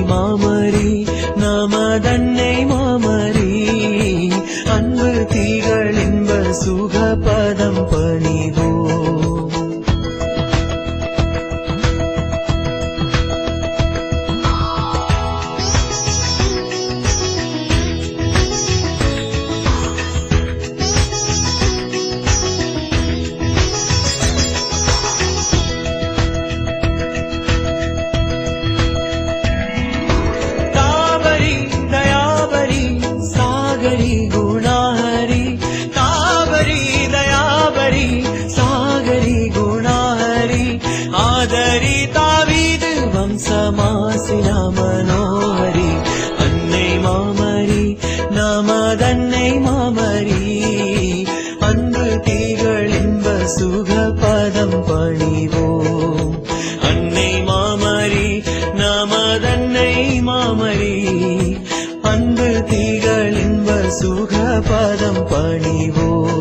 மாமரி நமதன்னை மாமரி அன்பு தீகள் இன்ப சுகபதம் பணிவோ. गुणाहरी तावरी दयावरी सागरी गुणाहरी आदरी तावीद वंशमासिना मनोहरी अन्नै मामरी நமதன்னை மாமரி அன்பு தீகள் இன்ப சுகபதம் பணிவோம். அன்னை மாமரி நமதன்னை மாமரி அன்பு தீகள் இன்ப சுகபதம் பணிவோம்.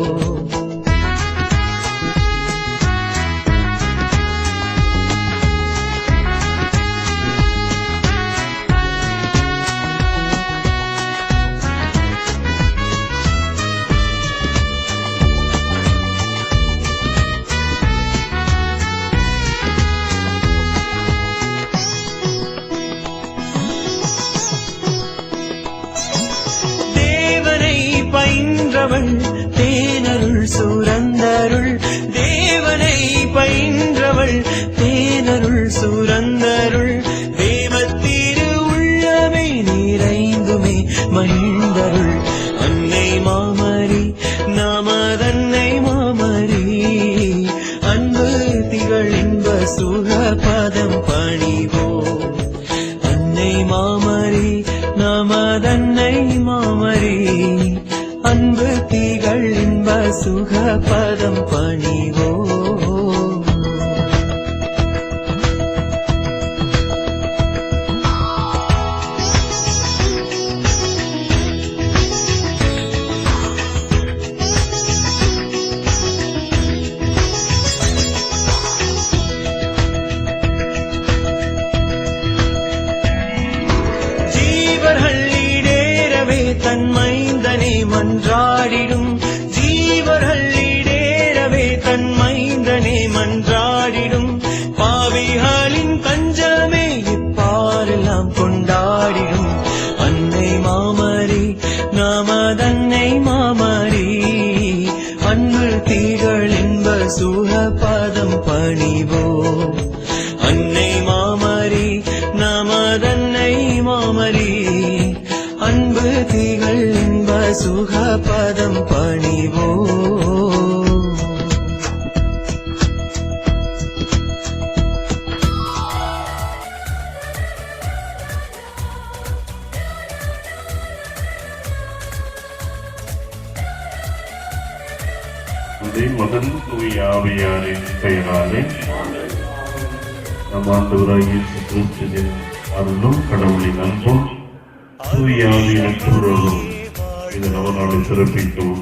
பயின்றவள் தேனருள் சுரந்தருள் தேவனை பயின்றவள் தேனருள் சுரந்தருள் தேவத்திரு உள்ளமே நிறைந்துமே மகிழ்ந்தருள் அன்னை மாமரி நமதன்னை மாமரி அன்பு திகழ் இன்ப சுகபதம் பணிவோம். அன்னை மாமரி நமதன்னை மாமரி அன்பு தீகள் இன்ப சுகபதம் பணிவோ. ஜீவர்கள் ஈடேறவே தன்மைந்தனை மன்றாடிடும் ஜீவர்கள் ஈடேறவே தன்மைந்தனை மன்றாடிடும் பாவிகளின் தஞ்சமே இப்பாரெல்லாம் கொண்டாடிடும் அன்னை மாமரி நமதன்னை மாமரி அன்பு தீகள் இன்ப சுகபதம் பணிவோம். அன்னை மாமரி நமதன்னை மாமரி அன்பு தீகள் இன்ப சுகபதம் பணிவோ. மகன் தூய ஆவியாரின் பெயராலே நம் ஆண்டவராகிய இயேசு கிறிஸ்துவின் அருளும் கடவுளின் அன்பும் தூய ஆவியின் சூழலும் இந்த நவநாளை சிறப்பிக்கும்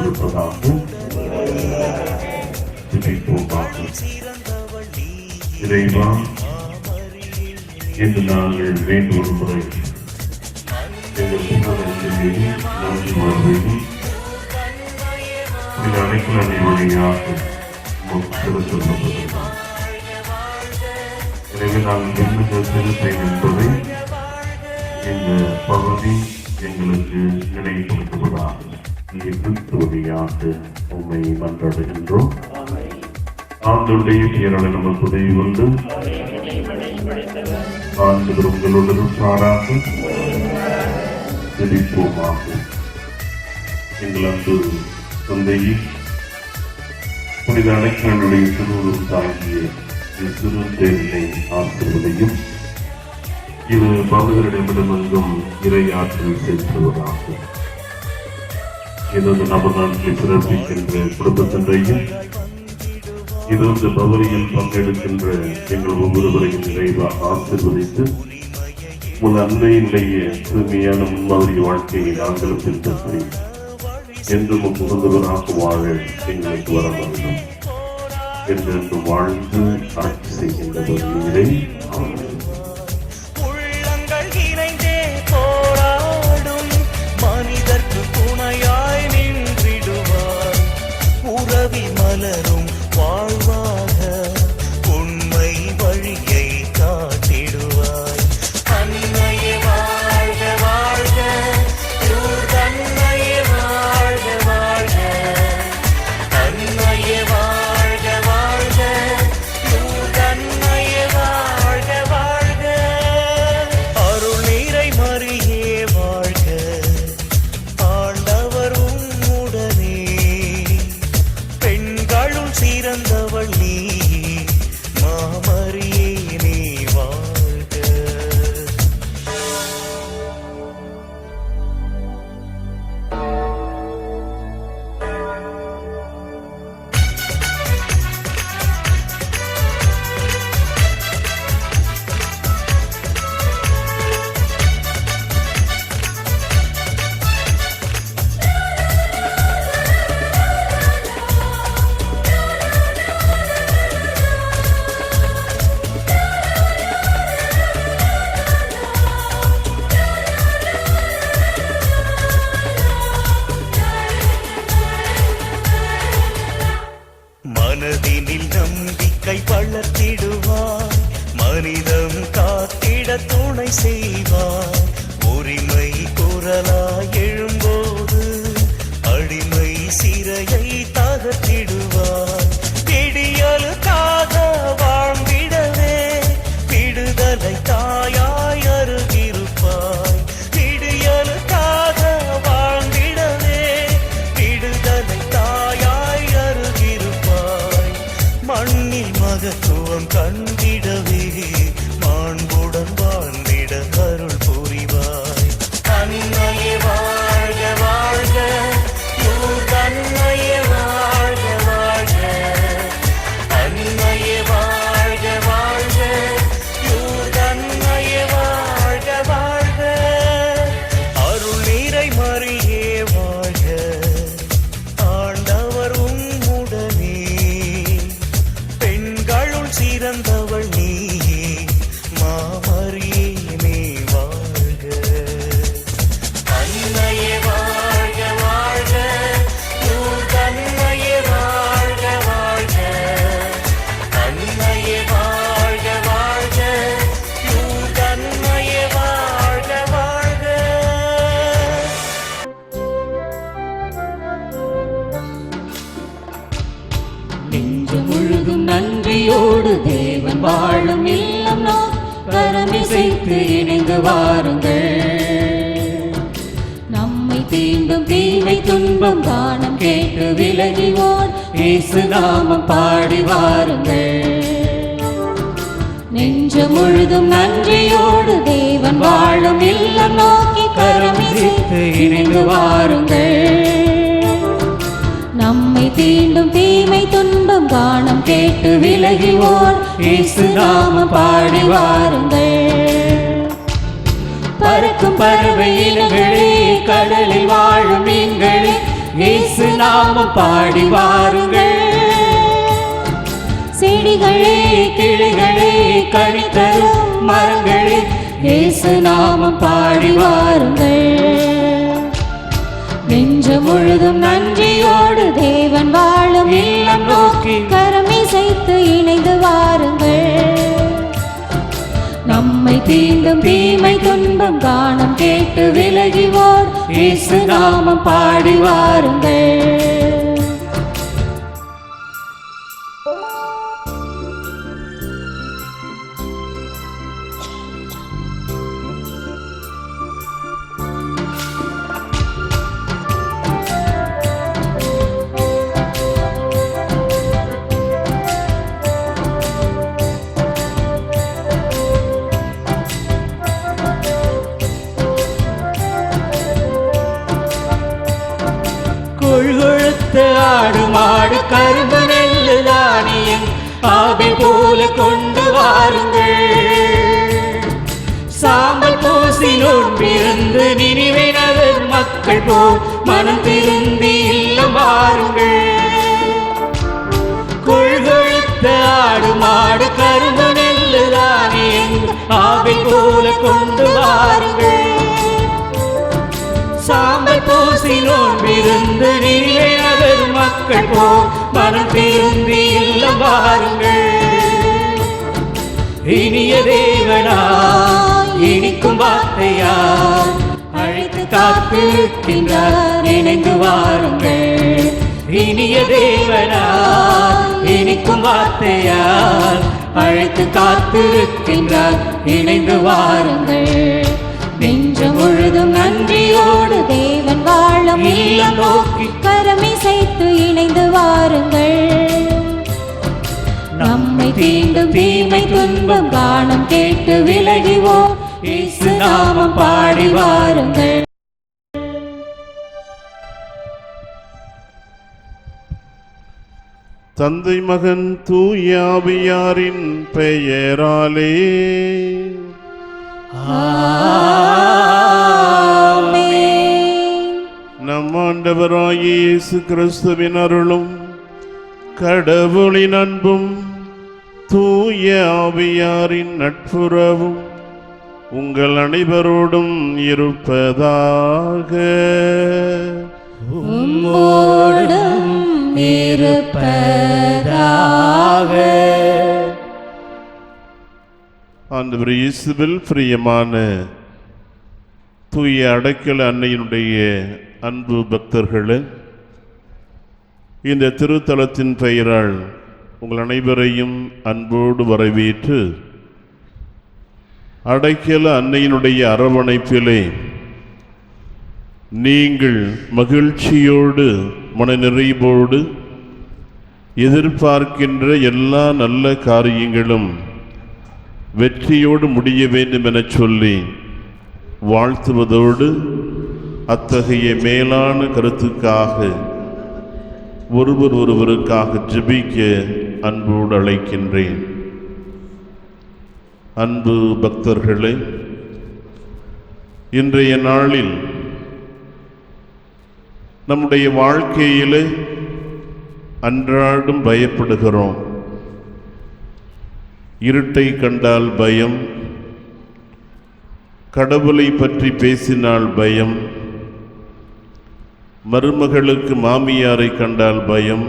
இருப்பதாக இறைவா, இன்று நாங்கள் வேண்டுகோள் முறை எங்கள் அனைத்து வழியாக சொல்லப்பட்டிருக்கிறார். எனவே நாங்கள் எங்கள் செலுத்தை என்பதை இந்த பகுதி எங்களுக்கு நினைவுபடுத்துவதாக கிறிஸ்துவதியாக உண்மை மன்றாடுகின்றோம். ஆண்டுடைய பேராள நமக்கு உதவி கொண்டு ஆண்டு உங்களோடு சாராக செழிப்போமாகும். எங்கள் அன்பு தந்தையை புனித அடைக்கலனுடைய திருவுருள் தாங்கிய சிறு தேவினை ஆற்றுவதையும் இது பகுதிகளிடமிருந்தும் இறை ஆற்றல் செலுத்துவதாகும். இது நவநாட்டில் பிறப்பிக்கின்ற குடும்பத்தினரையும் இது பவரியில் பங்கெடுக்கின்ற எங்கள் ஒவ்வொருவரையும் நிறைவாக ஆசீர்வதித்து உன் அன்னையினுடைய தூய்மையான முன்மாதிரி வாழ்க்கையை நாங்களும் பின்பற்றி என்றும் புகுந்தவராக வாழ எங்களுக்கு வர வேண்டும் என்று வாழ்ந்து ஆட்சி செய்கின்ற நீரை துணை செய்வார். உரிமை குரலாய் எழும்போது அடிமை சிறையை தகர்த்திடுவார். விடியலுக்காக வாழ்ந்திடவே விடுதலை தாயாய் அருகிருப்பாய். விடியலுக்காக வாழ்ந்திடவே விடுதலை தாயாய் அருகிருப்பாய். மண்ணில் மகத்துவம் கண்டிடவே மாண்புடன் வாழ்ந்திட அருள் புரிவாய். அன்னையே வாழ்க வாழ்க, அன்னையே வாழ்க வாழ்க, அன்னையே வாழ்க வாழ்க, அன்னையே வாழ்க வாழ்க. அருள் நீரை மறியே வாழ்க, ஆண்டவர் உம்முடனே. பெண்களுள் சிறந்தவள் நீயே, மாமரியே நீ வாழ்க. அன்னையே வாழ்க வாழ்க, அன்னையே வாழ்க வாழ்க, அன்னையே வாழ்க வாழ்க, அன்னையே வாழ்க வாழ்க. நெஞ்சு முழுதும் நன்றியோடு தேவன் வாழும் இல்லம் நாம் கரமிசைத்து இணைந்து வாருங்கள். நம்மை தீண்டும் தீமை துன்பம் காணம் கேட்டு விலகிவோர் இயேசு நாமம் பாடி வாருங்கள். நெஞ்சு முழுதும் நன்றியோடு தேவன் வாழும் இல்லம் நோக்கி கரமிசைத்து இணைந்து வாருங்கள். நம்மை தீண்டும் தீமை துன்பம் காணம் கேட்டு விலகிவோர் இயேசு நாமம் பாடி வாருங்கள். பறக்கும் பறவை இனங்களே, கடலில் வாழும் மீன்களே, இயேசு நாமம் பாடி வாருங்கள். செடிகளே கிளிகளே, கனி தரும் மரங்களே, இயேசு நாமம் பாடி வாருங்கள். நெஞ்சு முழுதும் நன்றியோடு தேவன் வாழும் இல்லம் நோக்கி கரமிசைத்து இணைந்து வாருங்கள். நம்மை தீண்டும் தீமை துன்பம் காணம் கேட்டு விலகிவோர் இயேசு நாமம் பாடி வாருங்கள். கொழுகொழுத்த ஆடு மாடு கரும்பு நெல்லு தானியம் ஆவில் போல கொண்டு வாருங்கள். சாம்பல் பூசி நோன்பிருந்து நினைவை நகர் மக்கள் போல் மனம் திருந்தி இல்லம் வாருங்கள். கொழுகொழுத்த ஆடு மாடு கரும்பு நெல்லு தானியம் ஆவில் போல கொண்டு வாருங்கள். சாம்பல் பூசி நோன்பிருந்து நீரை நகர் மக்கள் போ மனம் திருந்தி இல்லம் வாருங்கள். இனிய தேவனா இனிக்கும் வார்த்தையா அழைத்து காத்திருக்கின்றார், இணைந்து வாருங்கள். இனிய தேவனா இனிக்கும் வார்த்தையால் அழைத்து காத்திருக்கின்றார், இணைந்து வாருங்கள். நெஞ்சு முழுதும் நன்றியோடு தேவன் வாழும் இல்லம் நோக்கி கரமிசைத்து இணைந்து வாருங்கள். நம்மை தீண்டும் தீமை துன்பம் காணம் கேட்டு விலகிவோர் இயேசு நாமம் பாடி வாருங்கள். தந்தை மகன் தூய ஆவியாரின் பெயராலே நம் ஆண்டவராகிய இயேசு கிறிஸ்துவின் அருளும் கடவுளின் அன்பும் தூய ஆவியாரின் நட்புறவும் உங்கள் அனைவரோடும் இருப்பதாக. உம்மோடும் இருப்பதாக. ஆண்டவர் இயேசுவில் பிரியமான தூய அடைக்கல அன்னையினுடைய அன்பு பக்தர்களே, இந்த திருத்தலத்தின் பெயரால் உங்கள் அனைவரையும் அன்போடு வரவேற்று அடைக்கல அன்னையினுடைய அரவணைப்பிலே நீங்கள் மகிழ்ச்சியோடு மனநிறைவோடு எதிர்பார்க்கின்ற எல்லா நல்ல காரியங்களும் வெற்றியோடு முடிய வேண்டும் என சொல்லி வாழ்த்துவதோடு அத்தகைய மேலான கருத்துக்காக ஒருவருக்காக ஜெபிக்க அன்போடு அழைக்கின்றேன். அன்பு பக்தர்களே, இன்றைய நாளில் நம்முடைய வாழ்க்கையிலே அன்றாடம் பயப்படுகிறோம். இருட்டை கண்டால் பயம், கடவுளை பற்றி பேசினால் பயம், மருமகளுக்கு மாமியாரை கண்டால் பயம்,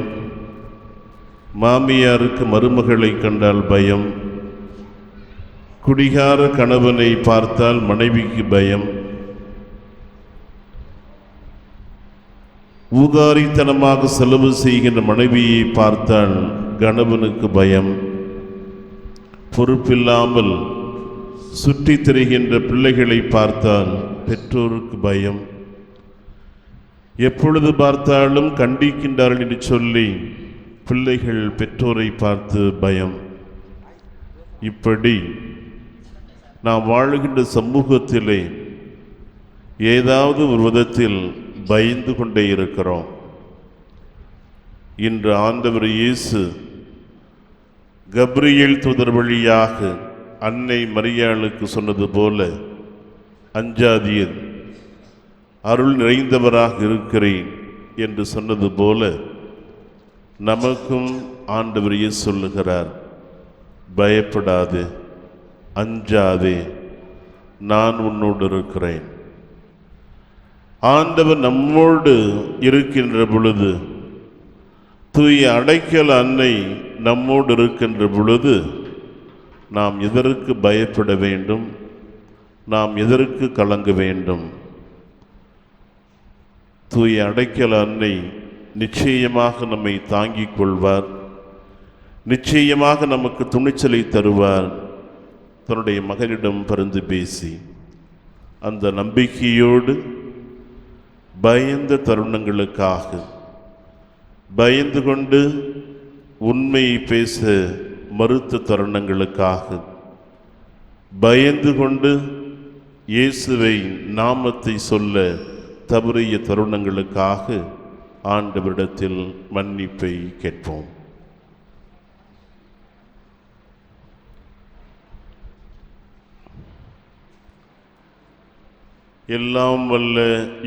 மாமியாருக்கு மருமகளை கண்டால் பயம், குடிகார கணவனை பார்த்தால் மனைவிக்கு பயம், ஊதாரித்தனமாக செலவு செய்கின்ற மனைவியை பார்த்தால் கணவனுக்கு பயம், பொறுப்பில்லாமல் சுற்றி திரிகின்ற பிள்ளைகளை பார்த்தால் பெற்றோருக்கு பயம், எப்பொழுது பார்த்தாலும் கண்டிக்கின்றார்கள் என்று சொல்லி பிள்ளைகள் பெற்றோரை பார்த்து பயம். இப்படி நாம் வாழுகின்ற சமூகத்திலே ஏதாவது ஒரு விதத்தில் பயந்து கொண்டே இருக்கிறோம். இன்று ஆண்டவர் இயேசு கப்ரியேல் தூதர் வழியாக அன்னை மரியாளுக்கு சொன்னது போல, அஞ்சாதீர், அருள் நிறைந்தவராக இருக்கிறேன் என்று சொன்னது போல நமக்கும் ஆண்டவர் இயேசு சொல்லுகிறார், பயப்படாதே, அஞ்சாதே, நான் உன்னோடு இருக்கிறேன். ஆண்டவர் நம்மோடு இருக்கின்ற பொழுது, தூய அடைக்கல அன்னை நம்மோடு இருக்கின்ற பொழுது நாம் எதற்கு பயப்பட வேண்டும்? நாம் எதற்கு கலங்க வேண்டும்? தூய அடைக்கல அன்னை நிச்சயமாக நம்மை தாங்கிக் கொள்வார், நிச்சயமாக நமக்கு துணிச்சலை தருவார். தன்னுடைய மகனிடம் பரிந்து பேசி அந்த நம்பிக்கையோடு பயந்த தருணங்களுக்காக, பயந்து கொண்டு உண்மையை பேச மறுத்த தருணங்களுக்காக, பயந்து கொண்டு இயேசுவை நாமத்தை சொல்ல தவறிய தருணங்களுக்காக ஆண்டவரிடத்தில் மன்னிப்பை கேட்போம். எல்லாம் வல்ல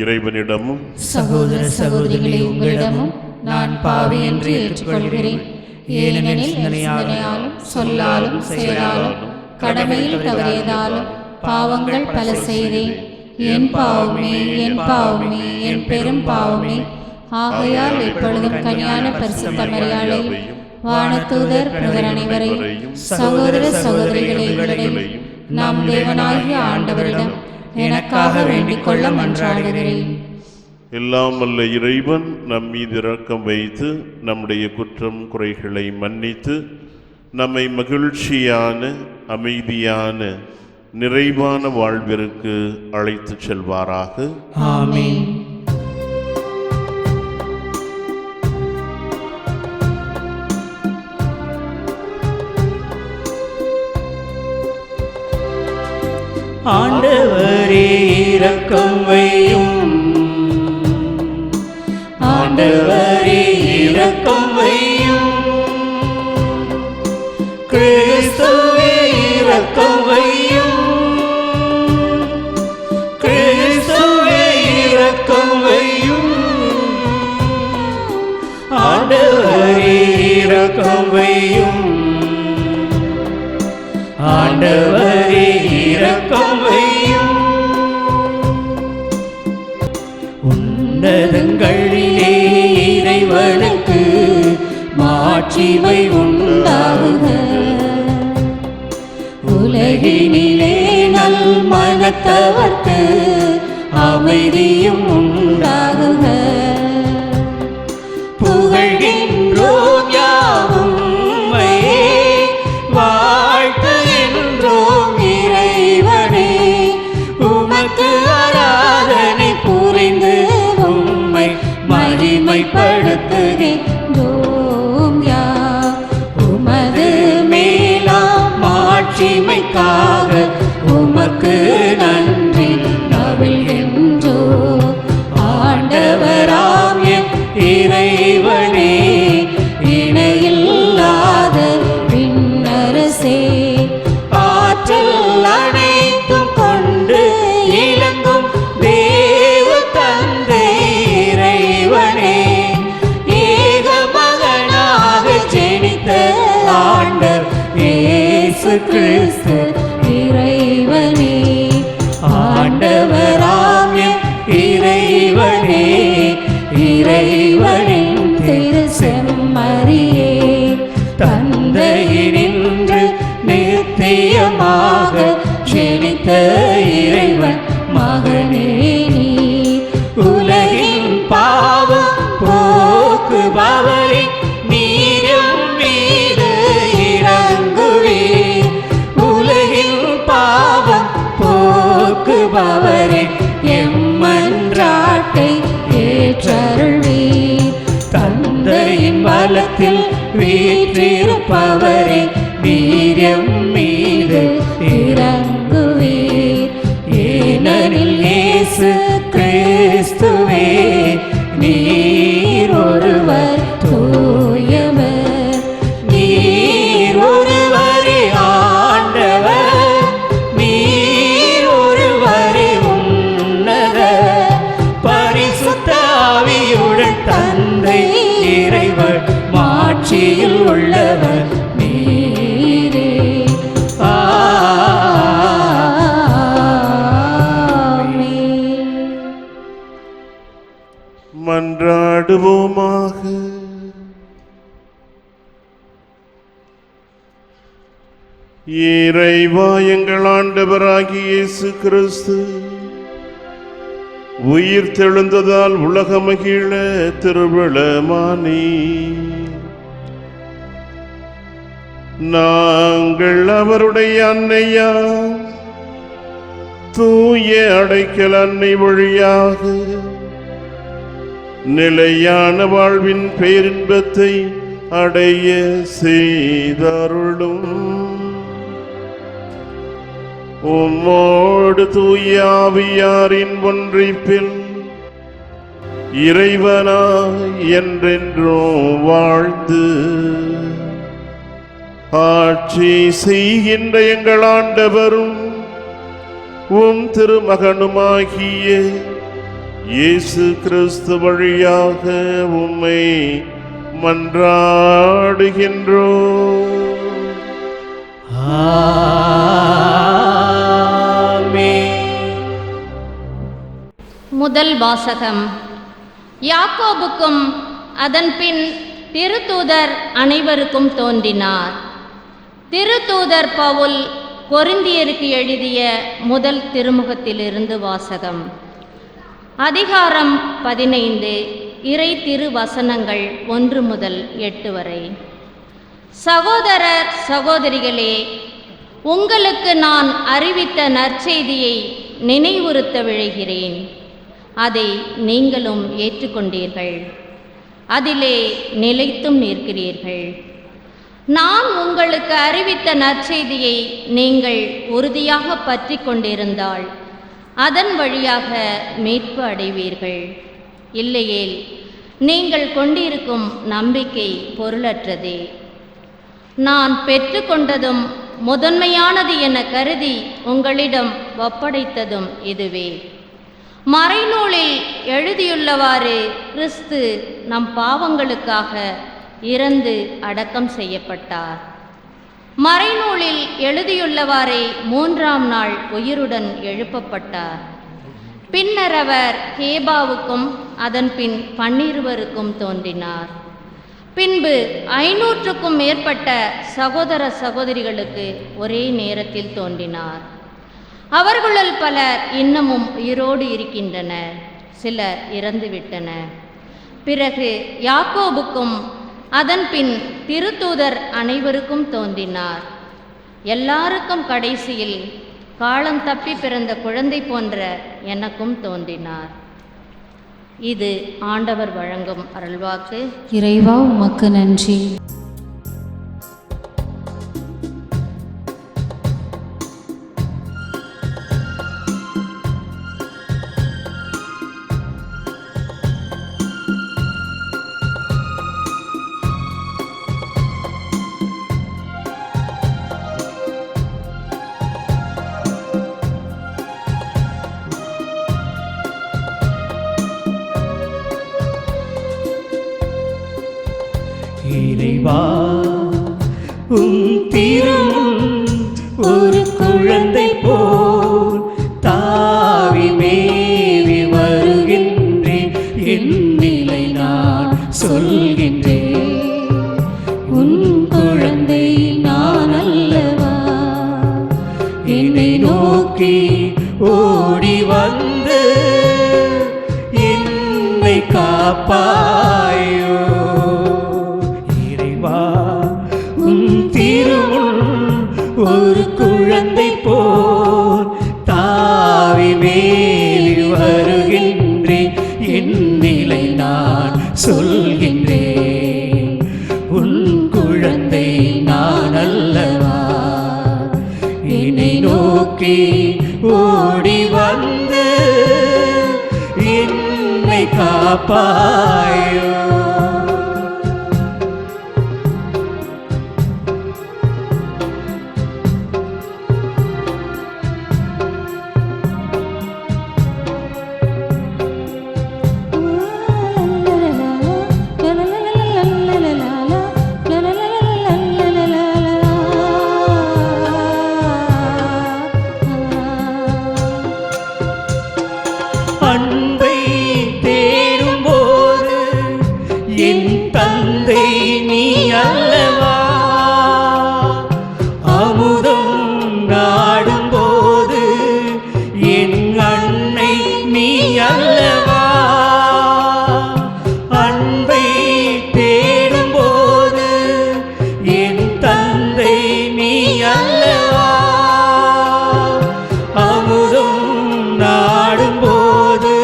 இறைவனிடமும் சகோதர சகோதரிகளே, உங்களிடமும் நான் பாவி என்று ஏற்றுக்கொள்கிறேன். ஏனெனில் சிந்தனையாலும் சொல்லாலும் செயலாலும் கடமையில் தவறியதாலும் பாவங்கள் பல செய்தேன். என் பாவமே, என் பாவமே, என் பெரும் பாவமே. ஆகையால் எப்பொழுதும் கனியான பரிசுத்த மரியாதையும் வானதூதர் புனிதர் அனைவரையும் சகோதர சகோதரிகளே, உங்களையும் நம் தேவனாகிய ஆண்டவரிடம் எனக்காக வேண்டிக் கொள்ள மன்றாடுகிறேன். எல்லாம் வல்ல இறைவன் நம் மீது இரக்கம் வைத்து நம்முடைய குற்றம் குறைகளை மன்னித்து நம்மை மகிழ்ச்சியான, அமைதியான, நிறைவான வாழ்விற்கு அழைத்து செல்வாராக. ஆமென். ஆண்டவரே இரக்கம் வையும், ஆண்டவரே இரக்கம் வையும், கிறிஸ்துவே இரக்கம் வையும், கிறிஸ்துவே இரக்கம் வையும், ஆண்டவரே இரக்கம் வையும், ஆண்டவரே இரக்கம் வையும். உன்னதங்களிலே இறைவனுக்கு மாட்சிமை உண்டாகுக. உலகில் மனத்தவர்க்கு அமைதியும் உண்டாகுக. புகழ்கின்றோம் யாவும் உம்மையே, வாழ்த்துகின்றோம் இறைவனே. உமக்கு ஆராதனை புரிந்து உம்மை மகிமைப்படுத்துகின்றோம் யாம். உமது மேலாம் மாட்சிமைக்காக உமக்கு நன்றி நவிழ்கின்றோம். ஆண்டவராம் எம் இறைவனே, இணையில்லாத விண்ணரசே, ஆற்றல் அனைத்தும் கொண்டு இலங்கும் தேவ தந்தை இறைவனே, ஏக மகனாக ஜெனித்த ஆண்டவர் இயேசு கிறிஸ்து இறைவனே. ஆண்டவராம் எம் இறைவனே, இறைவனின் திரு செம்மறியே, தந்தையினின்று நித்தியமாக ஜெனித்த இறைவன் மகனே நீ. உலகின் பாவம் போக்குபவரே, நீரும் மீது இறங்குவீர். உலகின் பாவம் போக்குபவரே, எம்மன்றாட்டை ஏற்றருள்வீர். தந்தையின் பலத்தில் வீற்றிருப்பவரே, வீரியம் மீது இறங்குவீர். ஏனெனில் இயேசு கிறிஸ்துவே நீர் ஒருவர் தூயவர், நீர் ஒருவரே ஆண்டவர், நீர் ஒருவரே உன்னதர். பரிசுத்த ஆவியுடன் தந்தை இறைவன் மாட்சியில் உள்ளவர் நீரே. ஆமென். மன்றாடுவோமாக. இறைவா, எங்கள் ஆண்டவராகிய இயேசு கிறிஸ்து உயிர் தெழுந்ததால் உலக மகிழ திருவிழமானி, நாங்கள் அவருடைய அன்னையா தூய அடைக்கல் அன்னை வழியாக நிலையான வாழ்வின் பேரின்பத்தை அடைய செய்தருளும். உம்மோடு தூய ஆவியாரின் ஒன்றிப்பில் இறைவனாய் என்றென்றும் வாழ்ந்து ஆட்சி செய்கின்ற எங்கள் ஆண்டவரும் உம் திருமகனுமாகிய இயேசு கிறிஸ்து வழியாக உம்மை மன்றாடுகின்றோம். முதல் வாசகம். யாக்கோபுக்கும் அதன்பின் திருத்தூதர் அனைவருக்கும் தோன்றினார். திருத்தூதர் பவுல் கொரிந்தியருக்கு எழுதிய முதல் திருமுகத்திலிருந்து வாசகம். அதிகாரம் 15, இறை திருவசனங்கள் 1 முதல் 8 வரை. சகோதரர் சகோதரிகளே, உங்களுக்கு நான் அறிவித்த நற்செய்தியை நினைவுறுத்த விழைகிறேன். அதை நீங்களும் ஏற்றுக்கொண்டீர்கள், அதிலே நிலைத்தும் நிற்கிறீர்கள். நான் உங்களுக்கு அறிவித்த நற்செய்தியை நீங்கள் உறுதியாக பற்றி கொண்டிருந்தால் அதன் வழியாக மீட்பு அடைவீர்கள். இல்லையேல் நீங்கள் கொண்டிருக்கும் நம்பிக்கை பொருளற்றதே. நான் பெற்றுக்கொண்டதும் முதன்மையானது என கருதி உங்களிடம் ஒப்படைத்ததும் இதுவே. மறைநூலில் எழுதியுள்ளவாறு கிறிஸ்து நம் பாவங்களுக்காக இறந்து அடக்கம் செய்யப்பட்டார். மறைநூலில் எழுதியுள்ளவாறே 3ஆம் நாள் உயிருடன் எழுப்பப்பட்டார். பின்னர் அவர் கேபாவுக்கும் அதன்பின் 12 தோன்றினார். பின்பு 500க்கும் மேற்பட்ட சகோதர சகோதரிகளுக்கு ஒரே நேரத்தில் தோன்றினார். அவர்களுள் பலர் இன்னமும் உயிரோடு இருக்கின்றனர், சிலர் இறந்துவிட்டனர். பிறகு யாக்கோபுக்கும் அதன் பின் திருத்தூதர் அனைவருக்கும் தோன்றினார். எல்லாருக்கும் கடைசியில் காலம் தப்பி பிறந்த குழந்தை போன்ற எனக்கும் தோன்றினார். இது ஆண்டவர் வழங்கும் அருள்வாக்கு. இறைவா உமக்கு நன்றி. இறைவா உம் திருமுன் ஒரு குழந்தை போல் தாவி மேவி வருகின்றேன். என் நிலை நான் சொல்கின்றேன், உன் குழந்தை நான் அல்லவா. என்னை நோக்கி ஓடி வந்து என்னை காப்பாயோ. ஒரு குழந்தை போல் தாவி மேலி வருகின்றேன். என் நிலை நான் சொல்கின்றேன், உன் குழந்தை நான் அல்லவா. என்னை நோக்கி ஓடி வந்து என்னை காப்பாயோ. அன்பை தேடும்போது என் தந்தை நீ அல்லவா. அமுதம் நாடும்போது என் அன்னை நீ அல்லவா. அன்பை தேடும்போது என் தந்தை நீ அல்லவா. அமுதம் நாடும்போது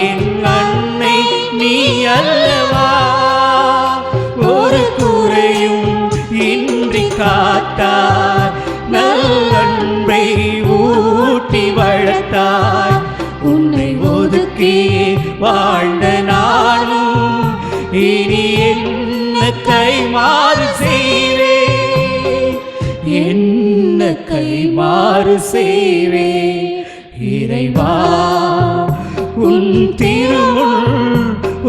என் அன்னை நீ அல்லவா. ஒரு குறையும் இன்றி காத்தாய், நல்லன்பை ஊட்டி வளர்த்தாய். உன்னை ஒதுக்கி வாழ்ந்த நானும் இனி என்ன கைமாறு செய்வேன், என்ன கைமாறு செய்வேன். இறைவா உன் திருமுன்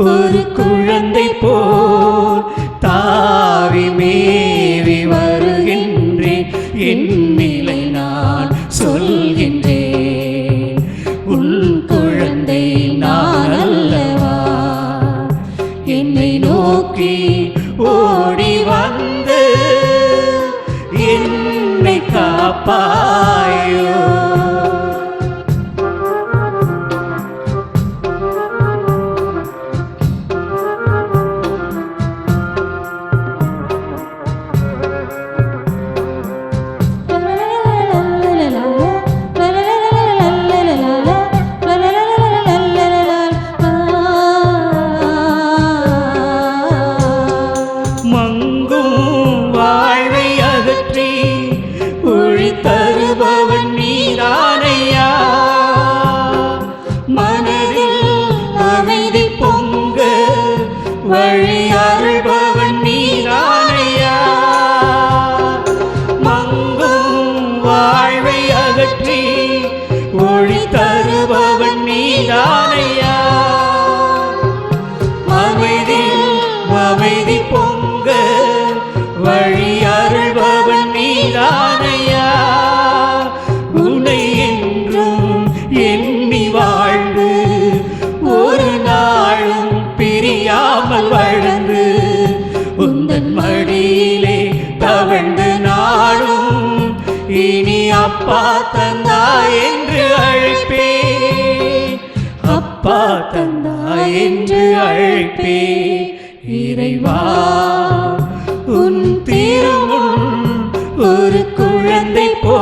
ஒரு குழந்தை போல் தாவி மேவி வருகின்றேன். என் நிலை நான் சொல்கின்றேன், உன் குழந்தை நான் அல்லவா. என்னை நோக்கி ஓடி வந்து என்னை காப்பாயோ. தருபவன் நீதானையா. மனதில் அமைதி பொங்க வழி அருள்பவன் நீதானையா. மங்கும் வாழ்வை அகற்றி ஒளி தருபவன் நீதானையா. அமைதி பொங்க வழி அருள்பவன் நீதானையா. உன்னை என்றும் எண்ணி வாழ்ந்து ஒரு நாளும் பிரியாமல் வாழ்ந்து உந்தன் மடியிலே தவழ்ந்து நாளும் இனி அப்பா தந்தா என்று அழைப்பே. இறைவா உன் திருமுன் ஒரு குழந்தை போ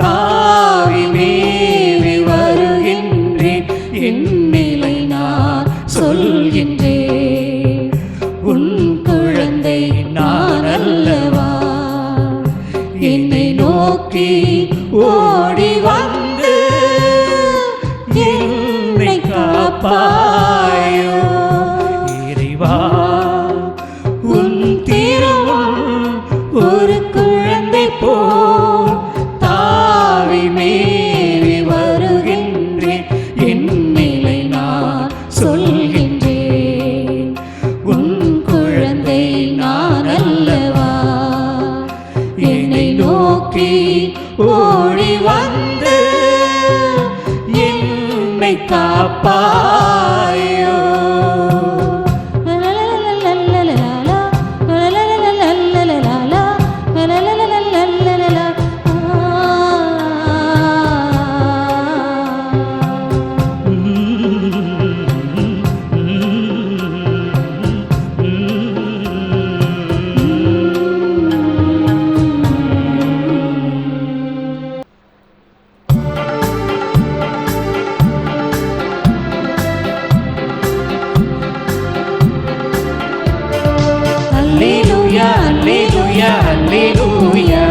தாவி மேவி வருகின்றேன். என் நிலை நான் சொல்கின்றேன். உன் குழந்தை நான் அல்லவா? என்னை நோக்கி ஓடி வந்து என்னை காப்பாயோ. இறைவா உன் திருமுன் ஒரு குழந்தை போல் தாவி மேவி வருகின்றேன். என் நிலை நான் சொல்கின்றேன். உன் குழந்தை நான் அல்லவா? என்னை நோக்கி ஓடி வந்து என்னை காப்பாயோ. Alleluia, alleluia, alleluia.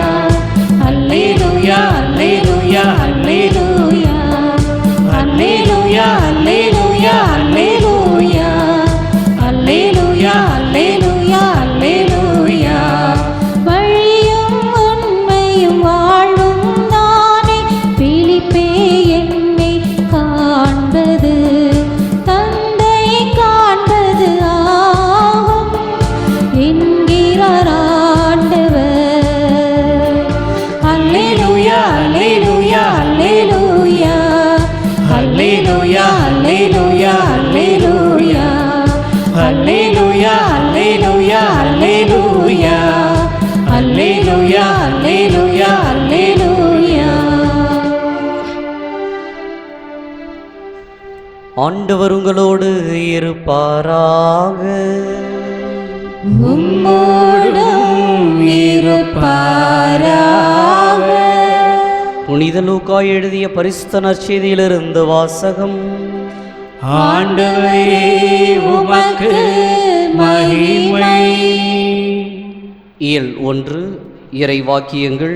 Alleluia, alleluia, alleluia. Alleluia, alleluia, alleluia. Alleluia, alleluia, alleluia. வழியும் உண்மையும் வாழ்வும் நானே. பிலிப்பே என்னை காண்பது தந்தையை காண்பது ஆகும் என்கிறார் ஆண்டவர். Alleluia, alleluia, alleluia. Alleluia, alleluia, alleluia. Alleluia, alleluia, alleluia. Alleluia, alleluia, alleluia. ஆண்டவர் உங்களோடு இருப்பாராக. உம்மோடும் இருப்பாராக. புனித லூக்கா எழுதிய பரிசுத்த நற்செய்தியிலிருந்து வாசகம். ஆண்டவரே உமக்கு மகிமை. இயல் 1 இறைவாக்கியங்கள்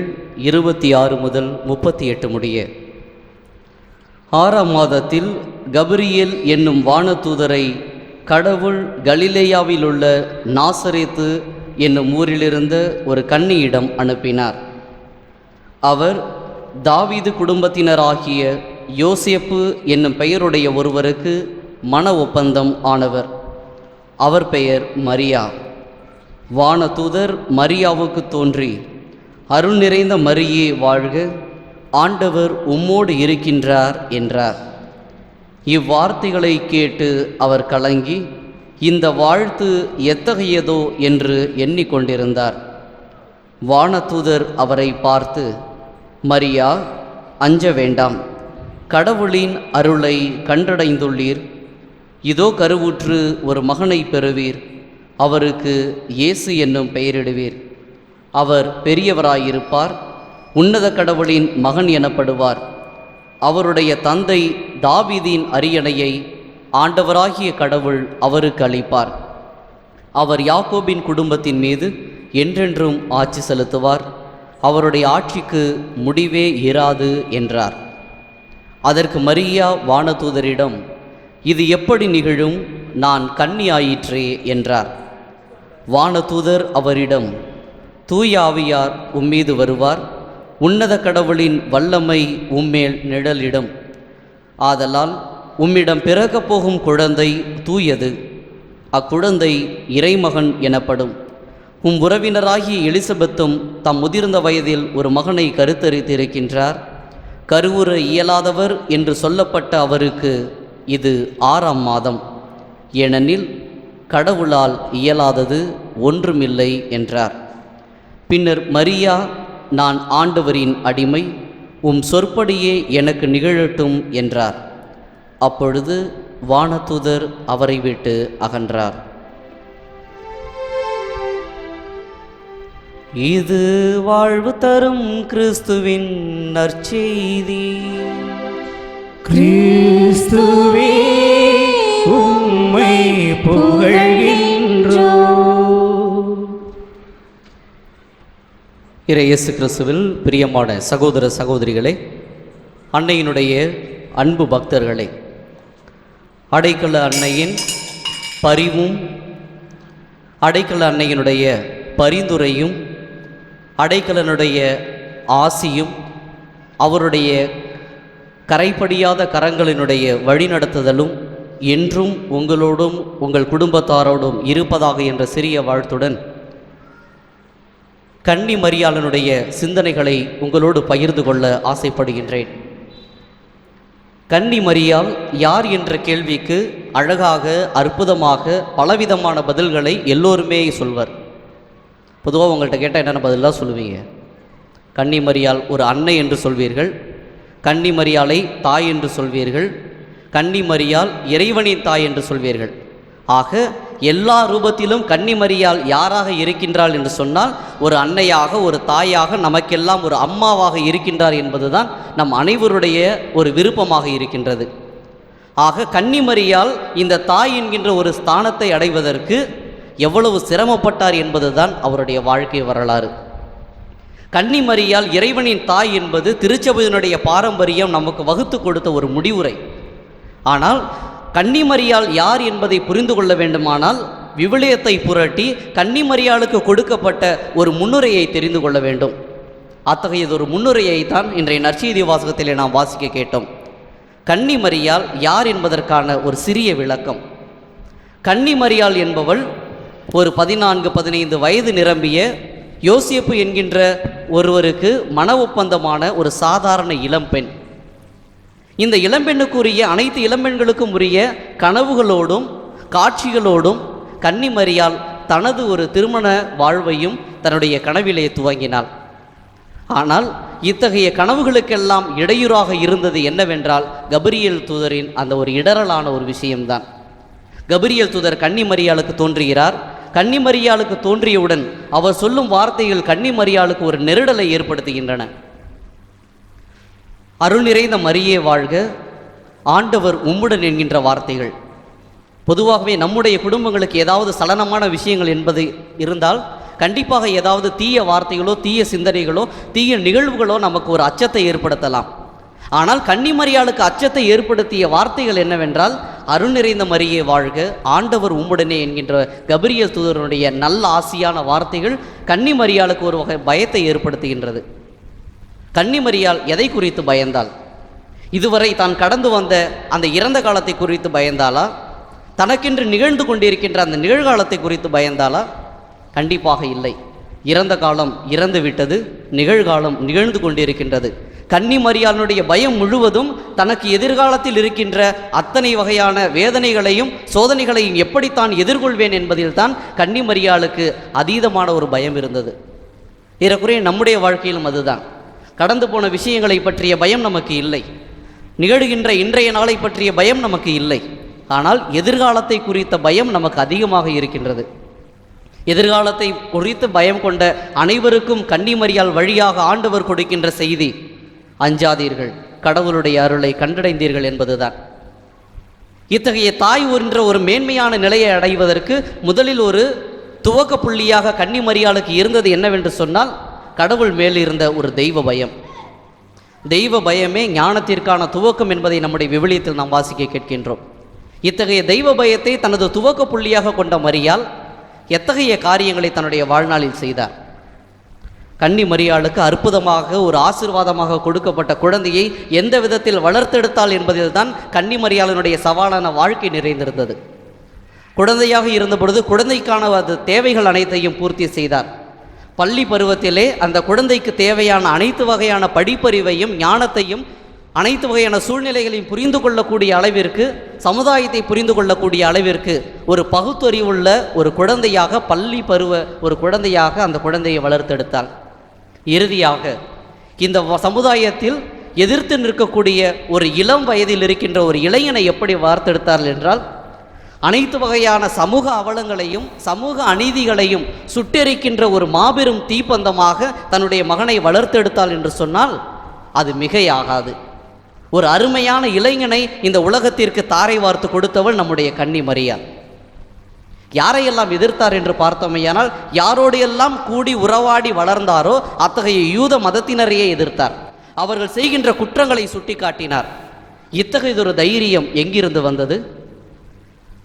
26 முதல் 38 முடிய. 6ஆம் மாதத்தில் கபிரியேல் என்னும் வானதூதரை கடவுள் கலிலேயாவில் உள்ள நாசரேத்து என்னும் ஊரிலிருந்த ஒரு கன்னியிடம் அனுப்பினார். அவர் தாவீது குடும்பத்தினராகிய யோசேப்பு என்னும் பெயருடைய ஒருவருக்கு மன ஒப்பந்தம் ஆனவர். அவர் பெயர் மரியா. வானதூதர் மரியாவுக்கு தோன்றி, அருள் நிறைந்த மரியே வாழ்க, ஆண்டவர் உம்மோடு இருக்கின்றார் என்றார். இவ்வார்த்தைகளை கேட்டு அவர் கலங்கி, இந்த வாழ்த்து எத்தகையதோ என்று எண்ணிக்கொண்டிருந்தார். வானதூதர் அவரை பார்த்து, மரியா, அஞ்ச வேண்டாம், கடவுளின் அருளை கண்டடைந்துள்ளீர். இதோ கருவுற்று ஒரு மகனை பெறுவீர். அவருக்கு இயேசு என்னும் பெயரிடுவீர். அவர் பெரியவராயிருப்பார், உன்னத கடவுளின் மகன் எனப்படுவார். அவருடைய தந்தை தாவீதின் அரியணையை ஆண்டவராகிய கடவுள் அவருக்கு அளிப்பார். அவர் யாக்கோபின் குடும்பத்தின் மீது என்றென்றும் ஆட்சி செலுத்துவார். அவருடைய ஆட்சிக்கு முடிவே இராது என்றார். அதற்கு மரியா வானதூதரிடம், இது எப்படி நிகழும்? நான் கன்னியாயிற்றே என்றார். வானதூதர் அவரிடம், தூய ஆவியார் உம்மீது வருவார், உன்னத கடவுளின் வல்லமை உம்மேல் நிழலிடும். ஆதலால் உம்மிடம் பிறக்கப் போகும் குழந்தை தூயது. அக்குழந்தை இறைமகன் எனப்படும். உம் உறவினராகிய எலிசபெத்தும் தம் முதிர்ந்த வயதில் ஒரு மகனை கருத்தரித்திருக்கின்றார். கருவுற இயலாதவர் என்று சொல்லப்பட்ட அவருக்கு இது 6ஆம் மாதம். ஏனெனில் கடவுளால் இயலாதது ஒன்றுமில்லை என்றார். பின்னர் மரியா, நான் ஆண்டவரின் அடிமை, உம் சொற்படியே எனக்கு நிகழட்டும் என்றார். அப்பொழுது வானதூதர் அவரை விட்டு அகன்றார். இது வாழ்வு தரும் கிறிஸ்துவின் நற்செய்தி. கிறிஸ்துவே உம்மை புகழ்கின்றோம். இயேசு கிறிஸ்துவில் பிரியமான சகோதர சகோதரிகளே, அன்னையினுடைய அன்பு பக்தர்களே, அடைக்கல அன்னையின் பரிவும் அடைக்கல அன்னையினுடைய பரிந்துரையும் அடைக்கலனுடைய ஆசியும் அவருடைய கரைப்படியாத கரங்களினுடைய வழிநடத்துதலும் என்றும் உங்களோடும் உங்கள் குடும்பத்தாரோடும் இருப்பதாக என்ற சிறிய வாழ்த்துடன் கன்னி மரியாளனுடைய சிந்தனைகளை உங்களோடு பகிர்ந்து கொள்ள ஆசைப்படுகின்றேன். கன்னி மரியாள் யார் என்ற கேள்விக்கு அழகாக அற்புதமாக பலவிதமான பதில்களை எல்லோருமே சொல்வர். பொதுவாக உங்கள்கிட்ட கேட்டால் என்னென்ன பதிலாக சொல்லுவீங்க? கன்னி மரியாள் ஒரு அன்னை என்று சொல்வீர்கள், கன்னி மரியாளை தாய் என்று சொல்வீர்கள், கன்னி மரியாள் இறைவனின் தாய் என்று சொல்வீர்கள். ஆக எல்லா ரூபத்திலும் கன்னி மரியாள் யாராக இருக்கின்றாள் என்று சொன்னால் ஒரு அன்னையாக, ஒரு தாயாக, நமக்கெல்லாம் ஒரு அம்மாவாக இருக்கின்றார் என்பதுதான் நம் அனைவருடைய ஒரு விருப்பமாக இருக்கின்றது. ஆக கன்னி மரியாள் இந்த தாய் என்கின்ற ஒரு ஸ்தானத்தை அடைவதற்கு எவ்வளவு சிரமப்பட்டார் என்பதுதான் அவருடைய வாழ்க்கை வரலாறு. கன்னி மரியாள் இறைவனின் தாய் என்பது திருச்சபையினுடைய பாரம்பரியம் நமக்கு வகுத்து கொடுத்த ஒரு முடிவுரை. ஆனால் கன்னி மரியாள் யார் என்பதை புரிந்து கொள்ள வேண்டுமானால் விவிலியத்தை புரட்டி கன்னி மரியாளுக்கு கொடுக்கப்பட்ட ஒரு முன்னுரையை தெரிந்து கொள்ள வேண்டும். அத்தகையதொரு முன்னுரையை தான் இன்றைய நற்செய்தி வாசகத்திலே நாம் வாசிக்க கேட்டோம். கன்னி மரியாள் யார் என்பதற்கான ஒரு சிறிய விளக்கம். கன்னி மரியாள் என்பவள் ஒரு 14-15 வயது நிரம்பிய யோசேப்பு என்கின்ற ஒருவருக்கு மன ஒப்பந்தமான ஒரு சாதாரண இளம்பெண். இந்த இளம்பெண்ணுக்குரிய அனைத்து இளம்பெண்களுக்கும் உரிய கனவுகளோடும் காட்சிகளோடும் கன்னி மரியாள் தனது ஒரு திருமண வாழ்வையும் தன்னுடைய கனவிலே துவங்கினாள். ஆனால் இத்தகைய கனவுகளுக்கெல்லாம் இடையூறாக இருந்தது என்னவென்றால் கபிரியேல் தூதரின் அந்த ஒரு இடரலான ஒரு விஷயம்தான். கபிரியேல் தூதர் கன்னி மரியாளுக்கு தோன்றுகிறார். கன்னி மரியாளுக்கு தோன்றியவுடன் அவர் சொல்லும் வார்த்தைகள் கன்னி மரியாளுக்கு ஒரு நெருடலை ஏற்படுத்துகின்றன. அருள் நிறைந்த மரியே வாழ்க, ஆண்டவர் உம்முடன் என்கின்ற வார்த்தைகள். பொதுவாகவே நம்முடைய குடும்பங்களுக்கு ஏதாவது சலனமான விஷயங்கள் என்பது இருந்தால் கண்டிப்பாக ஏதாவது தீய வார்த்தைகளோ தீய சிந்தனைகளோ தீய நிகழ்வுகளோ நமக்கு ஒரு அச்சத்தை ஏற்படுத்தலாம். ஆனால் கன்னி மரியாளுக்கு அச்சத்தை ஏற்படுத்திய வார்த்தைகள் என்னவென்றால் அருள் நிறைந்த மரியே வாழ்க, ஆண்டவர் உம்முடனே என்கின்ற கபிரியேல் தூதருடைய நல்ல ஆசியான வார்த்தைகள் கன்னி மரியாளுக்கு ஒரு வகை பயத்தை ஏற்படுத்துகின்றது. கன்னி மரியாள் எதை குறித்து பயந்தாள்? இதுவரை தான் கடந்து வந்த அந்த இறந்த காலத்தை குறித்து பயந்தாளா? தனக்கென்று நிகழ்ந்து கொண்டிருக்கின்ற அந்த நிகழ்காலத்தை குறித்து பயந்தாளா? கண்டிப்பாக இல்லை. இறந்த காலம் இறந்து விட்டது, நிகழ்காலம் நிகழ்ந்து கொண்டிருக்கின்றது. கன்னி மரியாளுடைய பயம் முழுவதும் தனக்கு எதிர்காலத்தில் இருக்கின்ற அத்தனை வகையான வேதனைகளையும் சோதனைகளையும் எப்படித்தான் எதிர்கொள்வேன் என்பதில்தான் கன்னி மரியாளுக்கு அதீதமான ஒரு பயம் இருந்தது. ஏறக்குறைய நம்முடைய வாழ்க்கையிலும் அதுதான். கடந்து போன விஷயங்களை பற்றிய பயம் நமக்கு இல்லை, நிகழ்கின்ற இன்றைய நாளை பற்றிய பயம் நமக்கு இல்லை. ஆனால் எதிர்காலத்தை குறித்த பயம் நமக்கு அதிகமாக இருக்கின்றது. எதிர்காலத்தை குறித்து பயம் கொண்ட அனைவருக்கும் கன்னி மரியாள் வழியாக ஆண்டவர் கொடுக்கின்ற செய்தி, அஞ்சாதீர்கள், கடவுளுடைய அருளை கண்டடைந்தீர்கள் என்பதுதான். இத்தகைய தாய் என்ற ஒரு மேன்மையான நிலையை அடைவதற்கு முதலில் ஒரு துவக்க புள்ளியாக கன்னி மரியாளுக்கு இருந்தது என்னவென்று சொன்னால் கடவுள் மேல் இருந்த ஒரு தெய்வ பயம். தெய்வ பயமே ஞானத்திற்கான துவக்கம் என்பதை நம்முடைய விவிலியத்தில் நாம் வாசிக்க கேட்கின்றோம். இத்தகைய தெய்வ பயத்தை தனது துவக்க புள்ளியாக கொண்ட மரியாள் எத்தகைய காரியங்களை தன்னுடைய வாழ்நாளில் செய்தார்? கன்னி மரியாளுக்கு அற்புதமாக ஒரு ஆசீர்வாதமாக கொடுக்கப்பட்ட குழந்தையை எந்த விதத்தில் வளர்த்தெடுத்தாள் என்பதில் தான் கன்னி மரியாளினுடைய சவாலான வாழ்க்கை நிறைந்திருந்தது. குழந்தையாக இருந்த பொழுது குழந்தைக்கான தேவைகள் அனைத்தையும் பூர்த்தி செய்தார். பள்ளி பருவத்திலே அந்த குழந்தைக்கு தேவையான அனைத்து வகையான படிப்பறிவையும் ஞானத்தையும் அனைத்து வகையான சூழ்நிலைகளையும் புரிந்து கொள்ளக்கூடிய அளவிற்கு, சமுதாயத்தை புரிந்து கொள்ளக்கூடிய அளவிற்கு ஒரு பகுத்தறிவுள்ள ஒரு குழந்தையாக, பள்ளி பருவ ஒரு குழந்தையாக அந்த குழந்தையை வளர்த்தெடுத்தாள். இறுதியாக இந்த சமுதாயத்தில் எதிர்த்து நிற்கக்கூடிய ஒரு இளம் வயதில் இருக்கின்ற ஒரு இளைஞனை எப்படி வார்த்தெடுத்தார்கள் என்றால், அனைத்து வகையான சமூக அவலங்களையும் சமூக அநீதிகளையும் சுட்டெரிக்கின்ற ஒரு மாபெரும் தீப்பந்தமாக தன்னுடைய மகனை வளர்த்தெடுத்தாள் என்று சொன்னால் அது மிகையாகாது. ஒரு அருமையான இளைஞனை இந்த உலகத்திற்கு தாரை வார்த்து கொடுத்தவள் நம்முடைய கன்னி மரியாள். யாரையெல்லாம் எதிர்த்தார் என்று பார்த்தோமையானால், யாரோடு எல்லாம் கூடி உறவாடி வளர்ந்தாரோ அத்தகைய யூத மதத்தினரையே எதிர்த்தார். அவர்கள் செய்கின்ற குற்றங்களை சுட்டி காட்டினார். இத்தகையதொரு தைரியம் எங்கிருந்து வந்தது?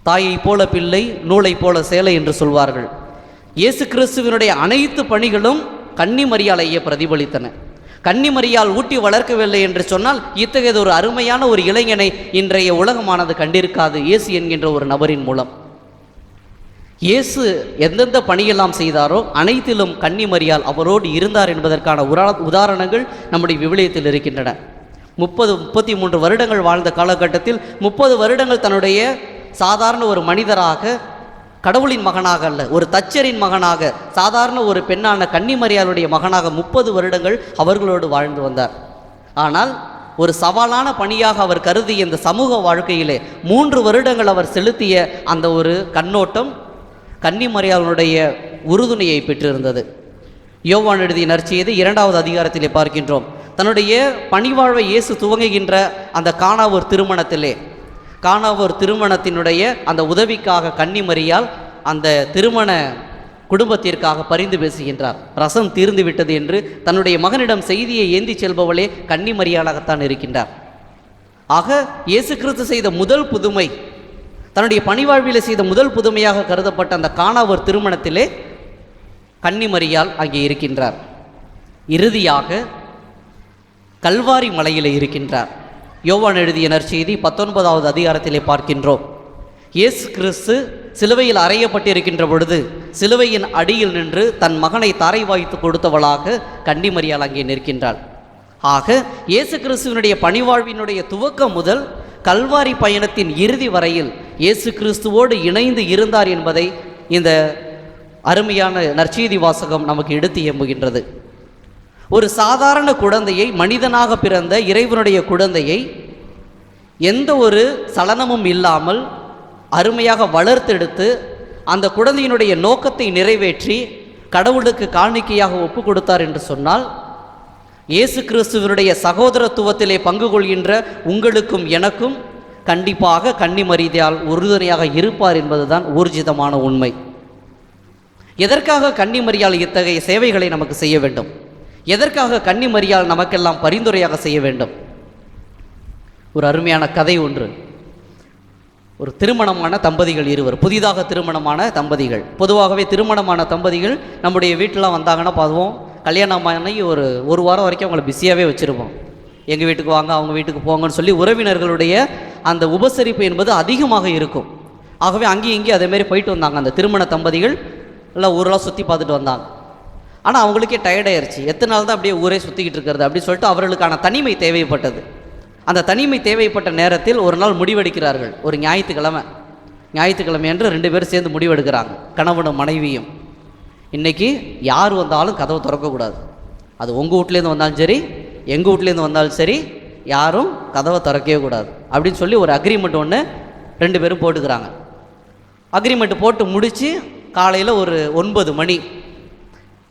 தாயை போல பிள்ளை, நூலை போல சேலை என்று சொல்வார்கள். இயேசு கிறிஸ்துவினுடைய அனைத்து பணிகளும் கன்னி மரியாளையே பிரதிபலித்தன. கன்னி மரியாள் ஊட்டி வளர்க்கவில்லை என்று சொன்னால் இத்தகையது ஒரு அருமையான ஒரு இளைஞனை இன்றைய உலகமானது கண்டிருக்காது, இயேசு என்கின்ற ஒரு நபரின் மூலம். இயேசு எந்தெந்த பணியெல்லாம் செய்தாரோ அனைத்திலும் கன்னி மரியாள் அவரோடு இருந்தார் என்பதற்கான உதாரணங்கள் நம்முடைய விவிலியத்தில் இருக்கின்றன. 33 வருடங்கள் வாழ்ந்த காலகட்டத்தில் 30 வருடங்கள் தன்னுடைய சாதாரண ஒரு மனிதராக, கடவுளின் மகனாக அல்ல, ஒரு தச்சரின் மகனாக, சாதாரண ஒரு பெண்ணான கன்னி மரியாளுடைய மகனாக 30 வருடங்கள் அவர்களோடு வாழ்ந்து வந்தார். ஆனால் ஒரு சவாலான பணியாக அவர் கருதிய இந்த சமூக வாழ்க்கையிலே 3 வருடங்கள் அவர் செலுத்திய அந்த ஒரு கண்ணோட்டம் கன்னி மரியாளுடைய உறுதுணையை பெற்றிருந்தது. யோவான் எழுதிய நற்செய்தி 2வது அதிகாரத்திலே பார்க்கின்றோம். தன்னுடைய பணிவாழ்வை இயேசு துவங்குகின்ற அந்த கானாவூர் திருமணத்தினுடைய அந்த உதவிக்காக கன்னி மரியாள் அந்த திருமண குடும்பத்திற்காக பரிந்து பேசுகின்றார். ரசம் தீர்ந்து விட்டது என்று தன்னுடைய மகனிடம் செய்தியை ஏந்தி செல்பவளே கன்னி மரியாளாகத்தான் இருக்கின்றார். ஆக இயேசு கிறிஸ்து செய்த முதல் புதுமை, தன்னுடைய பணிவாழ்வில் செய்த முதல் புதுமையாக கருதப்பட்ட அந்த கானாவூர் திருமணத்திலே கன்னி மரியாள் அங்கே இருக்கின்றார். இறுதியாக கல்வாரி மலையிலே இருக்கின்றார். யோவான் எழுதிய நற்செய்தி 19வது அதிகாரத்திலே பார்க்கின்றோம். இயேசு கிறிஸ்து சிலுவையில் அறையப்பட்டிருக்கின்ற பொழுது சிலுவையின் அடியில் நின்று தன் மகனை தாரை வாய்த்து கொடுத்தவளாக கன்னி மரியாள் அங்கே நிற்கின்றாள். ஆக இயேசு கிறிஸ்துவனுடைய பணிவாழ்வினுடைய துவக்கம் முதல் கல்வாரி பயணத்தின் இறுதி வரையில் இயேசு கிறிஸ்துவோடு இணைந்து இருந்தார் என்பதை இந்த அருமையான நற்செய்தி வாசகம் நமக்கு எடுத்து எம்புகின்றது. ஒரு சாதாரண குழந்தையை, மனிதனாக பிறந்த இறைவனுடைய குழந்தையை எந்த ஒரு சலனமும் இல்லாமல் அருமையாக வளர்த்தெடுத்து அந்த குழந்தையினுடைய நோக்கத்தை நிறைவேற்றி கடவுளுக்கு காணிக்கையாக ஒப்பு கொடுத்தார் என்று சொன்னால், இயேசு கிறிஸ்துவனுடைய சகோதரத்துவத்திலே பங்கு கொள்கின்ற உங்களுக்கும் எனக்கும் கண்டிப்பாக கன்னி மரியாள் உறுதுணையாக இருப்பார் என்பதுதான் ஊர்ஜிதமான உண்மை. எதற்காக கன்னி மரியாள் இத்தகைய சேவைகளை நமக்கு செய்ய வேண்டும்? எதற்காக கன்னி மரியாள் நமக்கெல்லாம் பரிந்துரையாக செய்ய வேண்டும்? ஒரு அருமையான கதை ஒன்று. ஒரு திருமணமான தம்பதிகள் இருவர், புதிதாக திருமணமான தம்பதிகள். பொதுவாகவே திருமணமான தம்பதிகள் நம்முடைய வீட்டில் வந்தாங்கன்னா பார்த்துவோம், கல்யாணமானி ஒரு வாரம் வரைக்கும் அவங்கள பிஸியாகவே வச்சுருப்போம். எங்கள் வீட்டுக்கு வாங்க, அவங்க வீட்டுக்கு போங்கன்னு சொல்லி உறவினர்களுடைய அந்த உபசரிப்பு என்பது அதிகமாக இருக்கும். ஆகவே அங்கேயும் இங்கேயும் அதேமாரி போயிட்டு வந்தாங்க. அந்த திருமண தம்பதிகள் எல்லாம் ஊரெலாம் சுற்றி பார்த்துட்டு வந்தாங்க. ஆனால் அவங்களுக்கே டயர்டாயிருச்சு. எத்தனை நாள் தான் அப்படியே ஊரே சுற்றிக்கிட்டு இருக்கிறது அப்படின்னு சொல்லிட்டு அவர்களுக்கான தனிமை தேவைப்பட்டது. அந்த தனிமை தேவைப்பட்ட நேரத்தில் ஒரு நாள் முடிவெடுக்கிறார்கள். ஒரு ஞாயிற்றுக்கிழமை என்று 2 பேரும் சேர்ந்து முடிவெடுக்கிறாங்க, கணவனும் மனைவியும். இன்றைக்கி யார் வந்தாலும் கதவை திறக்கக்கூடாது. அது உங்கள் வீட்லேருந்து வந்தாலும் சரி, எங்கள் வீட்லேருந்து வந்தாலும் சரி, யாரும் கதவை திறக்கவே கூடாது அப்படின்னு சொல்லி ஒரு அக்ரிமெண்ட் ஒன்று 2 பேரும் போட்டுக்கிறாங்க. அக்ரிமெண்ட் போட்டு முடித்து காலையில் ஒரு 9 மணி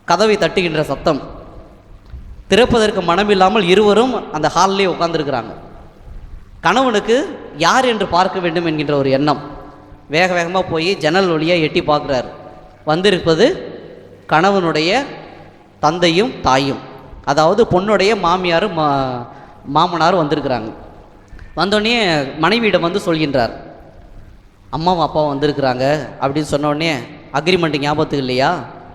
கதவை தட்டுகின்ற சத்தம். திறப்பதற்கு மனமில்லாமல் இருவரும் அந்த ஹாலிலே உட்கார்ந்துருக்கிறாங்க. கணவனுக்கு யார் என்று பார்க்க வேண்டும் என்கின்ற ஒரு எண்ணம். வேகமாக போய் ஜன்னல் வழியாக எட்டி பார்க்குறாரு. வந்திருப்பது கணவனுடைய தந்தையும் தாயும், அதாவது பொண்ணுடைய மாமியாரும் மாமனாரும் வந்திருக்கிறாங்க. வந்தோடனே மனைவியிடம் வந்து சொல்கின்றார், அம்மாவும் அப்பாவும் வந்திருக்கிறாங்க அப்படின்னு சொன்னோடனே, அக்ரிமெண்ட் ஞாபகத்துக்கு இல்லையா,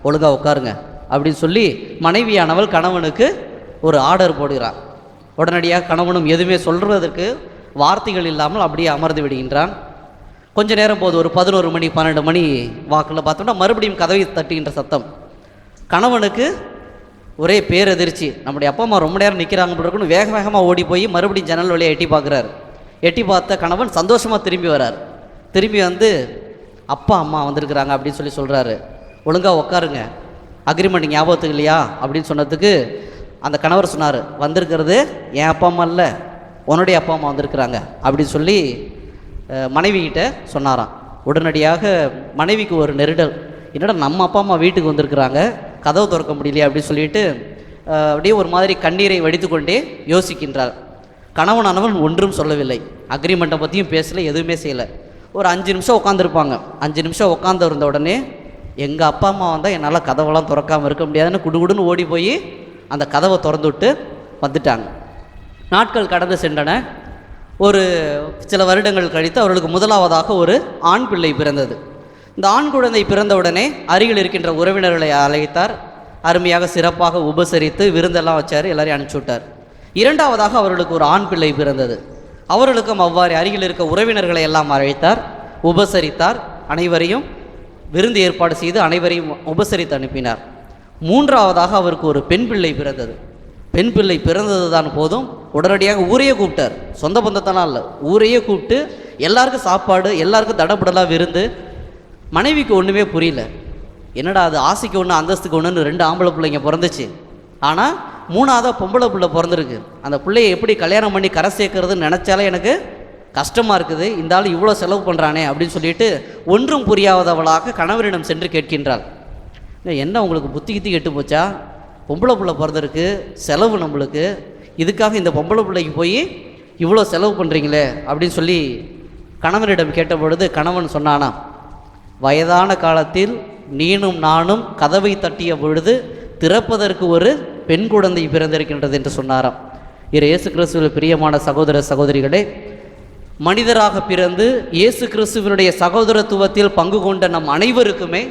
ஒழுங்காக உட்காருங்க அப்படின்னு சொல்லி மனைவியானவள் கணவனுக்கு ஒரு ஆர்டர் போடுகிறார். உடனடியாக கணவனும் எதுவுமே சொல்கிறதற்கு வார்த்தைகள் இல்லாமல் அப்படியே அமர்ந்து விடுகின்றான். கொஞ்ச நேரம் போது ஒரு 11 மணி 12 மணி வாக்கில் பார்த்தோம்னா மறுபடியும் கதவை தட்டுகின்ற சத்தம். கணவனுக்கு ஒரே பேரதிர்ச்சி. நம்முடைய அப்பா அம்மா ரொம்ப நேரம் நிற்கிறாங்க இருக்குன்னு வேகமாக ஓடி போய் மறுபடியும் ஜன்னல் வழியாக எட்டி பார்க்குறாரு. எட்டி பார்த்த கணவன் சந்தோஷமாக திரும்பி வரார். திரும்பி வந்து அப்பா அம்மா வந்திருக்கிறாங்க அப்படின்னு சொல்லி சொல்கிறாரு. ஒழுங்காக உட்காருங்க, அக்ரிமெண்ட் ஞாபகத்துக்கு இல்லையா அப்படின்னு சொன்னதுக்கு அந்த கணவர் சொன்னார், வந்திருக்கிறது என் அப்பா அம்மா இல்லை, உன்னுடைய அப்பா அம்மா வந்திருக்கிறாங்க அப்படின்னு சொல்லி மனைவிகிட்ட சொன்னாராம். உடனடியாக மனைவிக்கு ஒரு நெருடல், என்னடா நம்ம அப்பா அம்மா வீட்டுக்கு வந்திருக்கிறாங்க, கதவு திறக்க முடியலையே அப்படின்னு சொல்லிட்டு அப்படியே ஒரு மாதிரி கண்ணீரை வடித்து கொண்டே யோசிக்கின்றார். கணவனானவன் ஒன்றும் சொல்லவில்லை, அக்ரிமெண்ட்டை பற்றியும் பேசலை, எதுவுமே செய்யலை. ஒரு 5 நிமிஷம் உட்காந்துருப்பாங்க. 5 நிமிஷம் உட்காந்து இருந்த உடனே எங்கள் அப்பா அம்மா வந்தால் என்னால் கதவெல்லாம் திறக்காமல் இருக்க முடியாதுன்னு குடுகுடுன்னு ஓடி போய் அந்த கதவை திறந்து விட்டு வந்துட்டாங்க. நாட்கள் கடந்து சென்றன. ஒரு சில வருடங்கள் கழித்து அவர்களுக்கு முதலாவதாக ஒரு ஆண் பிள்ளை பிறந்தது. இந்த ஆண் குழந்தை பிறந்தவுடனே அருகில் இருக்கின்ற உறவினர்களை அழைத்தார். அருமையாக சிறப்பாக உபசரித்து விருந்தெல்லாம் வச்சார், எல்லாரையும் அனுப்பிச்சி விட்டார். இரண்டாவதாக அவர்களுக்கு ஒரு ஆண் பிள்ளை பிறந்தது. அவர்களுக்கும் அவ்வாறு அருகில் இருக்க உறவினர்களை எல்லாம் அழைத்தார், உபசரித்தார், அனைவரையும் விருந்து ஏற்பாடு செய்து அனைவரையும் உபசரித்து அனுப்பினார். மூன்றாவதாக அவருக்கு ஒரு பெண் பிள்ளை பிறந்தது. பெண் பிள்ளை பிறந்தது தான் போதும், உடனடியாக ஊரையே கூப்பிட்டார். சொந்த பந்தத்தெல்லாம் இல்லை, ஊரையே கூப்பிட்டு எல்லாருக்கும் சாப்பாடு, எல்லாருக்கும் தடப்படலாம் விருந்து. மனைவிக்கு ஒன்றுமே புரியல, என்னடா அது ஆசைக்கு ஒன்று அந்தஸ்துக்கு ஒன்றுன்னு 2 ஆம்பளை பிள்ளைங்க பிறந்துச்சு, ஆனால் 3ஆவதாக பொம்பளை பிள்ளை பிறந்திருக்கு. அந்த பிள்ளையை எப்படி கல்யாணம் பண்ணி கரை சேர்க்கறதுன்னு நினச்சாலே எனக்கு கஷ்டமாக இருக்குது, இந்த ஆள் இவ்வளோ செலவு பண்ணுறானே அப்படின்னு சொல்லிட்டு ஒன்றும் புரியாதவளாக கணவரிடம் சென்று கேட்கின்றாள். என்ன உங்களுக்கு புத்தி கித்தி கெட்டு போச்சா, பொம்பளை பிள்ளை பிறந்திருக்கு, செலவு நம்மளுக்கு, இதுக்காக இந்த பொம்பளை பிள்ளைக்கு போய் இவ்வளோ செலவு பண்ணுறீங்களே அப்படின்னு சொல்லி கணவனிடம் கேட்ட பொழுது கணவன் சொன்னானா, வயதான காலத்தில் நீனும் நானும் கதவை தட்டிய பொழுது திறப்பதற்கு ஒரு பெண் குழந்தை பிறந்திருக்கின்றது என்று சொன்னாராம். இயேசு கிறிஸ்துவில் பிரியமான சகோதர சகோதரிகளே, மனிதராக பிறந்து இயேசு கிறிஸ்துவனுடைய சகோதரத்துவத்தில் பங்கு கொண்ட நம் அனைவருக்குமே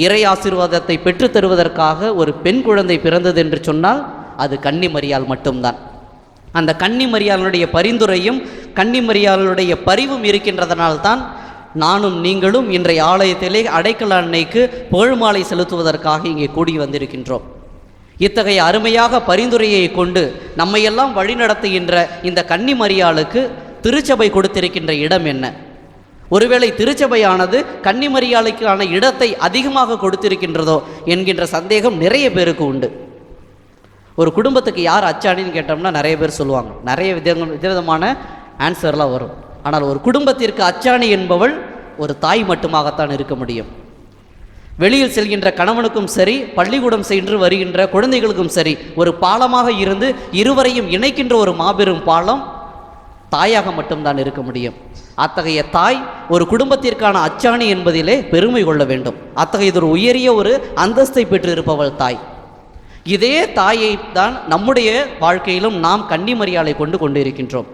இறை ஆசீர்வாதத்தை பெற்று தருவதற்காக ஒரு பெண் குழந்தை பிறந்தது என்று சொன்னால் அது கன்னிமரியாள் மட்டும்தான். அந்த கன்னிமரியாளுடைய பரிந்துரையும் கன்னிமரியாளுடைய பரிவும் இருக்கின்றதனால்தான் நானும் நீங்களும் இன்றைய ஆலயத்திலே அடைக்கல அன்னைக்கு புகழ்மாலை செலுத்துவதற்காக இங்கே கூடி வந்திருக்கின்றோம். இத்தகைய அருமையாக பரிந்துரையை கொண்டு நம்மையெல்லாம் வழிநடத்துகின்ற இந்த கன்னிமரியாளுக்கு திருச்சபை கொடுத்திருக்கின்ற இடம் என்ன? ஒருவேளை திருச்சபையானது கன்னிமரியாளுக்கான இடத்தை அதிகமாக கொடுத்திருக்கின்றதோ என்கின்ற சந்தேகம் நிறைய பேருக்கு உண்டு. ஒரு குடும்பத்துக்கு யார் அச்சாணின்னு கேட்டோம்னா நிறைய பேர் சொல்லுவாங்க, நிறைய விதவிதமான ஆன்சர்லாம் வரும். ஆனால் ஒரு குடும்பத்திற்கு அச்சாணி என்பவள் ஒரு தாய் மட்டுமாகத்தான் இருக்க முடியும். வெளியில் செல்கின்ற கணவனுக்கும் சரி, பள்ளிக்கூடம் சென்று வருகின்ற குழந்தைகளுக்கும் சரி, ஒரு பாலமாக இருந்து இருவரையும் இணைக்கின்ற ஒரு மாபெரும் பாலம் தாயாக மட்டும்தான் இருக்க முடியும். அத்தகைய தாய் ஒரு குடும்பத்திற்கான அச்சாணி என்பதிலே பெருமை கொள்ள வேண்டும். அத்தகைய ஒரு உயரிய ஒரு அந்தஸ்தை பெற்றிருப்பவள் தாய். இதே தாயை தான் நம்முடைய வாழ்க்கையிலும் நாம் கன்னிமரியாளை கொண்டு இருக்கின்றோம்.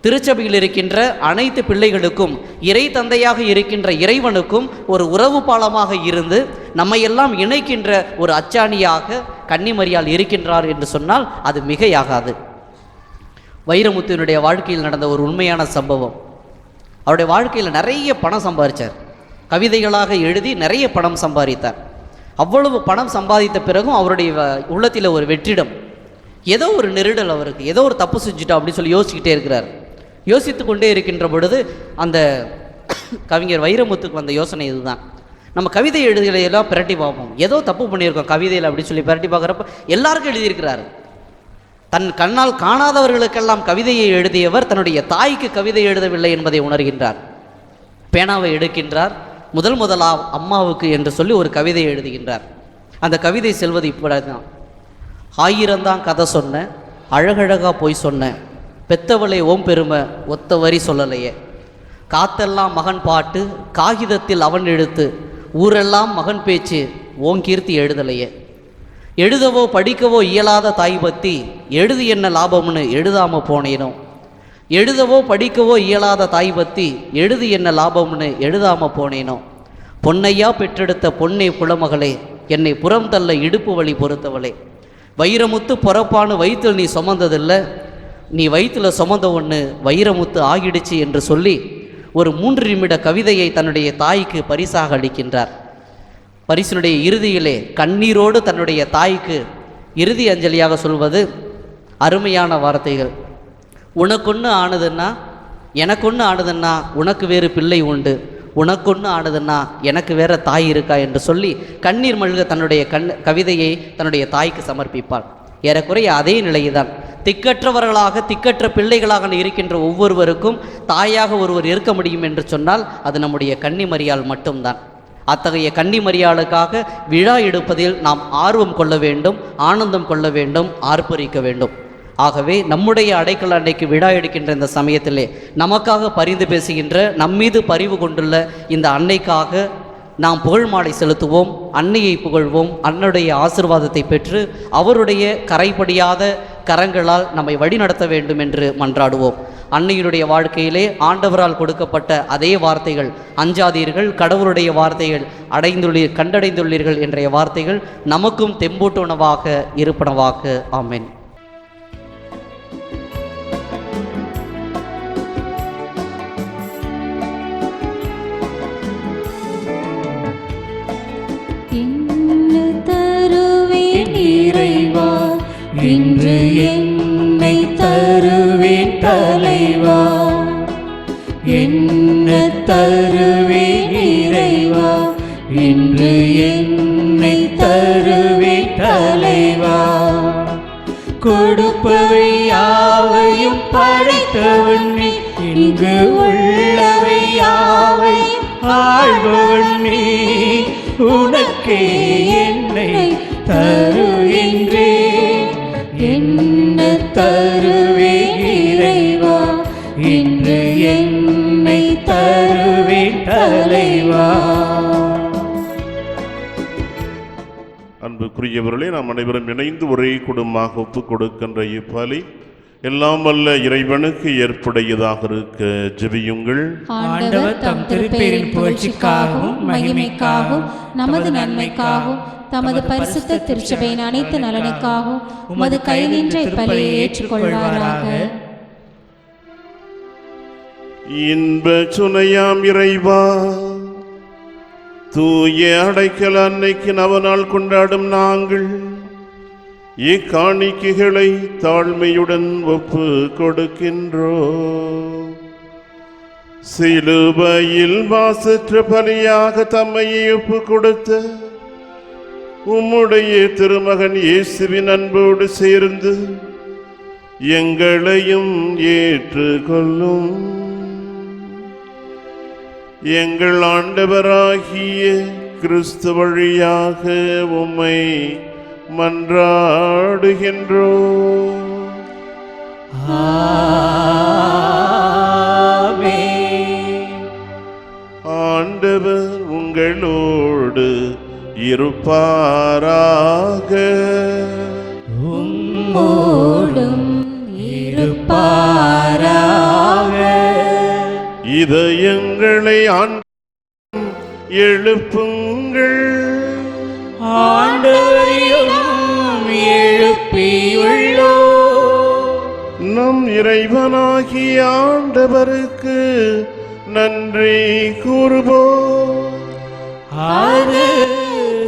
திருச்சபையில் இருக்கின்ற அனைத்து பிள்ளைகளுக்கும் இறை தந்தையாக இருக்கின்ற இறைவனுக்கும் ஒரு உறவு பாலமாக இருந்து நம்மையெல்லாம் இணைக்கின்ற ஒரு அச்சாணியாக கன்னிமரியாள் இருக்கின்றார் என்று சொன்னால் அது மிகையாகாது. வைரமுத்துவினுடைய வாழ்க்கையில் நடந்த ஒரு உண்மையான சம்பவம். அவருடைய வாழ்க்கையில் நிறைய பணம் சம்பாதிச்சார், கவிதைகளாக எழுதி நிறைய பணம் சம்பாதித்தார். அவ்வளவு பணம் சம்பாதித்த பிறகும் அவருடைய உள்ளத்தில் ஒரு வெற்றிடம், ஏதோ ஒரு நெருடல், அவருக்கு ஏதோ ஒரு தப்பு செஞ்சுட்டோம் அப்படின்னு சொல்லி யோசிச்சுக்கிட்டே இருக்கிறார். யோசித்து கொண்டே இருக்கின்ற பொழுது அந்த கவிஞர் வைரமுத்துக்கு வந்த யோசனை இதுதான். நம்ம கவிதை எழுதியெல்லாம் பிரட்டி பார்ப்போம், ஏதோ தப்பு பண்ணியிருக்கோம் கவிதையில் அப்படின்னு சொல்லி பிரட்டி பார்க்குறப்ப எல்லாருக்கும் எழுதியிருக்கிறார். தன் கண்ணால் காணாதவர்களுக்கெல்லாம் கவிதையை எழுதியவர் தன்னுடைய தாய்க்கு கவிதை எழுதவில்லை என்பதை உணர்கின்றார். பேனாவை எடுக்கின்றார், முதலாக அம்மாவுக்கு என்று சொல்லி ஒரு கவிதை எழுதுகின்றார். அந்த கவிதை செல்வது இப்படிதான்: 1000 தான் கதை சொன்ன, அழகழகா போய் சொன்ன, பெத்தவளை ஓம் பெருமை ஒத்த வரி சொல்லலையே, காத்தெல்லாம் மகன் பாட்டு காகிதத்தில் அவன் எழுத்து, ஊரெல்லாம் மகன் பேச்சு ஓங்கீர்த்தி எழுதலையே, எழுதவோ படிக்கவோ இயலாத தாய் பற்றி எழுது என்ன லாபம்னு எழுதாமல் போனேனோ, எழுதவோ படிக்கவோ இயலாத தாய் பற்றி எழுது என்ன லாபம்னு எழுதாமல் போனேனோ, பொன்னையா பெற்றெடுத்த பொன்னே குலமகளே, என்னை புறம் தள்ள இடுப்பு வழி பொறுத்தவளே, வைரமுத்து பொறப்பானு வயிற்றில் நீ சுமந்ததில்லை, நீ வயிற்றில் சுமந்த ஒன்று வைரமுத்து ஆகிடுச்சு என்று சொல்லி ஒரு 3 நிமிட கவிதையை தன்னுடைய தாய்க்கு பரிசாக அளிக்கின்றார். பரிசினுடைய இறுதியிலே கண்ணீரோடு தன்னுடைய தாய்க்கு இறுதி அஞ்சலியாக சொல்வது அருமையான வார்த்தைகள்: உனக்கொன்று ஆனதுன்னா எனக்கொன்று ஆனதுன்னா உனக்கு வேறு பிள்ளை உண்டு, உனக்கொன்று ஆனதுன்னா எனக்கு வேற தாய் இருக்கா என்று சொல்லி கண்ணீர் மல்க தன்னுடைய கவிதையை தன்னுடைய தாய்க்கு சமர்ப்பிப்பாள். ஏறக்குறைய அதே நிலைதான். திக்கற்றவர்களாக திக்கற்ற பிள்ளைகளாக இருக்கின்ற ஒவ்வொருவருக்கும் தாயாக ஒருவர் இருக்க முடியும் என்று சொன்னால் அது நம்முடைய கன்னிமரியாள் மட்டும்தான். அத்தகைய கன்னிமரியாளுக்காக விழா எடுப்பதில் நாம் ஆர்வம் கொள்ள வேண்டும், ஆனந்தம் கொள்ள வேண்டும், ஆர்ப்பரிக்க வேண்டும். ஆகவே நம்முடைய அடைக்கல அன்னைக்கு விழா எடுக்கின்ற இந்த சமயத்திலே நமக்காக பரிந்து பேசுகின்ற நம்மீது பரிவு கொண்டுள்ள இந்த அன்னைக்காக நாம் புகழ் மாலை செலுத்துவோம், அன்னையை புகழ்வோம், அன்னையுடைய ஆசிர்வாதத்தை பெற்று அவருடைய கரைபடியாத கரங்களால் நம்மை வழிநடத்த வேண்டும் என்று மன்றாடுவோம். அன்னையினுடைய வாழ்க்கையிலே ஆண்டவரால் கொடுக்கப்பட்ட அதே வார்த்தைகள், அஞ்சாதீர்கள், கடவுளுடைய வார்த்தைகள் கண்டடைந்துள்ளீர்கள் என்ற வார்த்தைகள் நமக்கும் தெம்பூட்டுணவாக இருப்பனவாக. ஆமென். இறைவா, இன்று என்னை தருவேன் தலைவா, என்ன தருவேன் இறைவா, இன்று என்னை தருவேன் தலைவா. கொடுப்பவை யாவையும் படைத்தவன் நீ, இங்கு உள்ளவை யாவையும் ஆள்பவன் நீ, உனக்கே என்னை தருகின்றேன், என்ன தருவேன் இறைவா, இன்று என்னை தருவேன் தலைவா. அன்புக்குரியவர்களே, நாம் அனைவரும் இணைந்து ஒரே குடும்பமாக ஒப்புக் கொடுக்கின்ற இப்பலி எல்லாம் வல்ல இறைவனுக்கு ஏற்புடையதாக இருக்க ஜெபியுங்கள். ஆண்டவர் தம் திருப்பேரின் புகழ்ச்சிக்காகவும் மகிமைக்காகவும் நமது நன்மைக்காகவும் தமது பரிசுத்த திருச்சபையின் அனைத்து நலனுக்காகவும் உமது கை நின்ற இப்பலியை ஏற்றுக்கொள்வாராக. இன்ப சுனையாம் இறைவா, தூய அடைக்கல அன்னைக்கு நவநாள் கொண்டாடும் நாங்கள் இக்காணிக்கைகளை தாழ்மையுடன் ஒப்பு கொடுக்கின்றோம். சிலுவையில் மாசற்ற பலியாக தம்மையை ஒப்பு கொடுத்த உம்முடைய திருமகன் இயேசுவின் அன்போடு சேர்ந்து எங்களையும் ஏற்றுக்கொள்ளும். எங்கள் ஆண்டவராகிய கிறிஸ்து வழியாக உம்மை மன்றாடுகின்றோம். ஆண்டவர் உங்களோடு இருப்பாராக. உம்மோடும் இருப்பாராக. இதயங்களை எழுப்புங்கள். ஆண்டவரையும் எழுப்பியுள்ளோ. நம் இறைவனாகிய ஆண்டவருக்கு நன்றி கூறுவோம். அது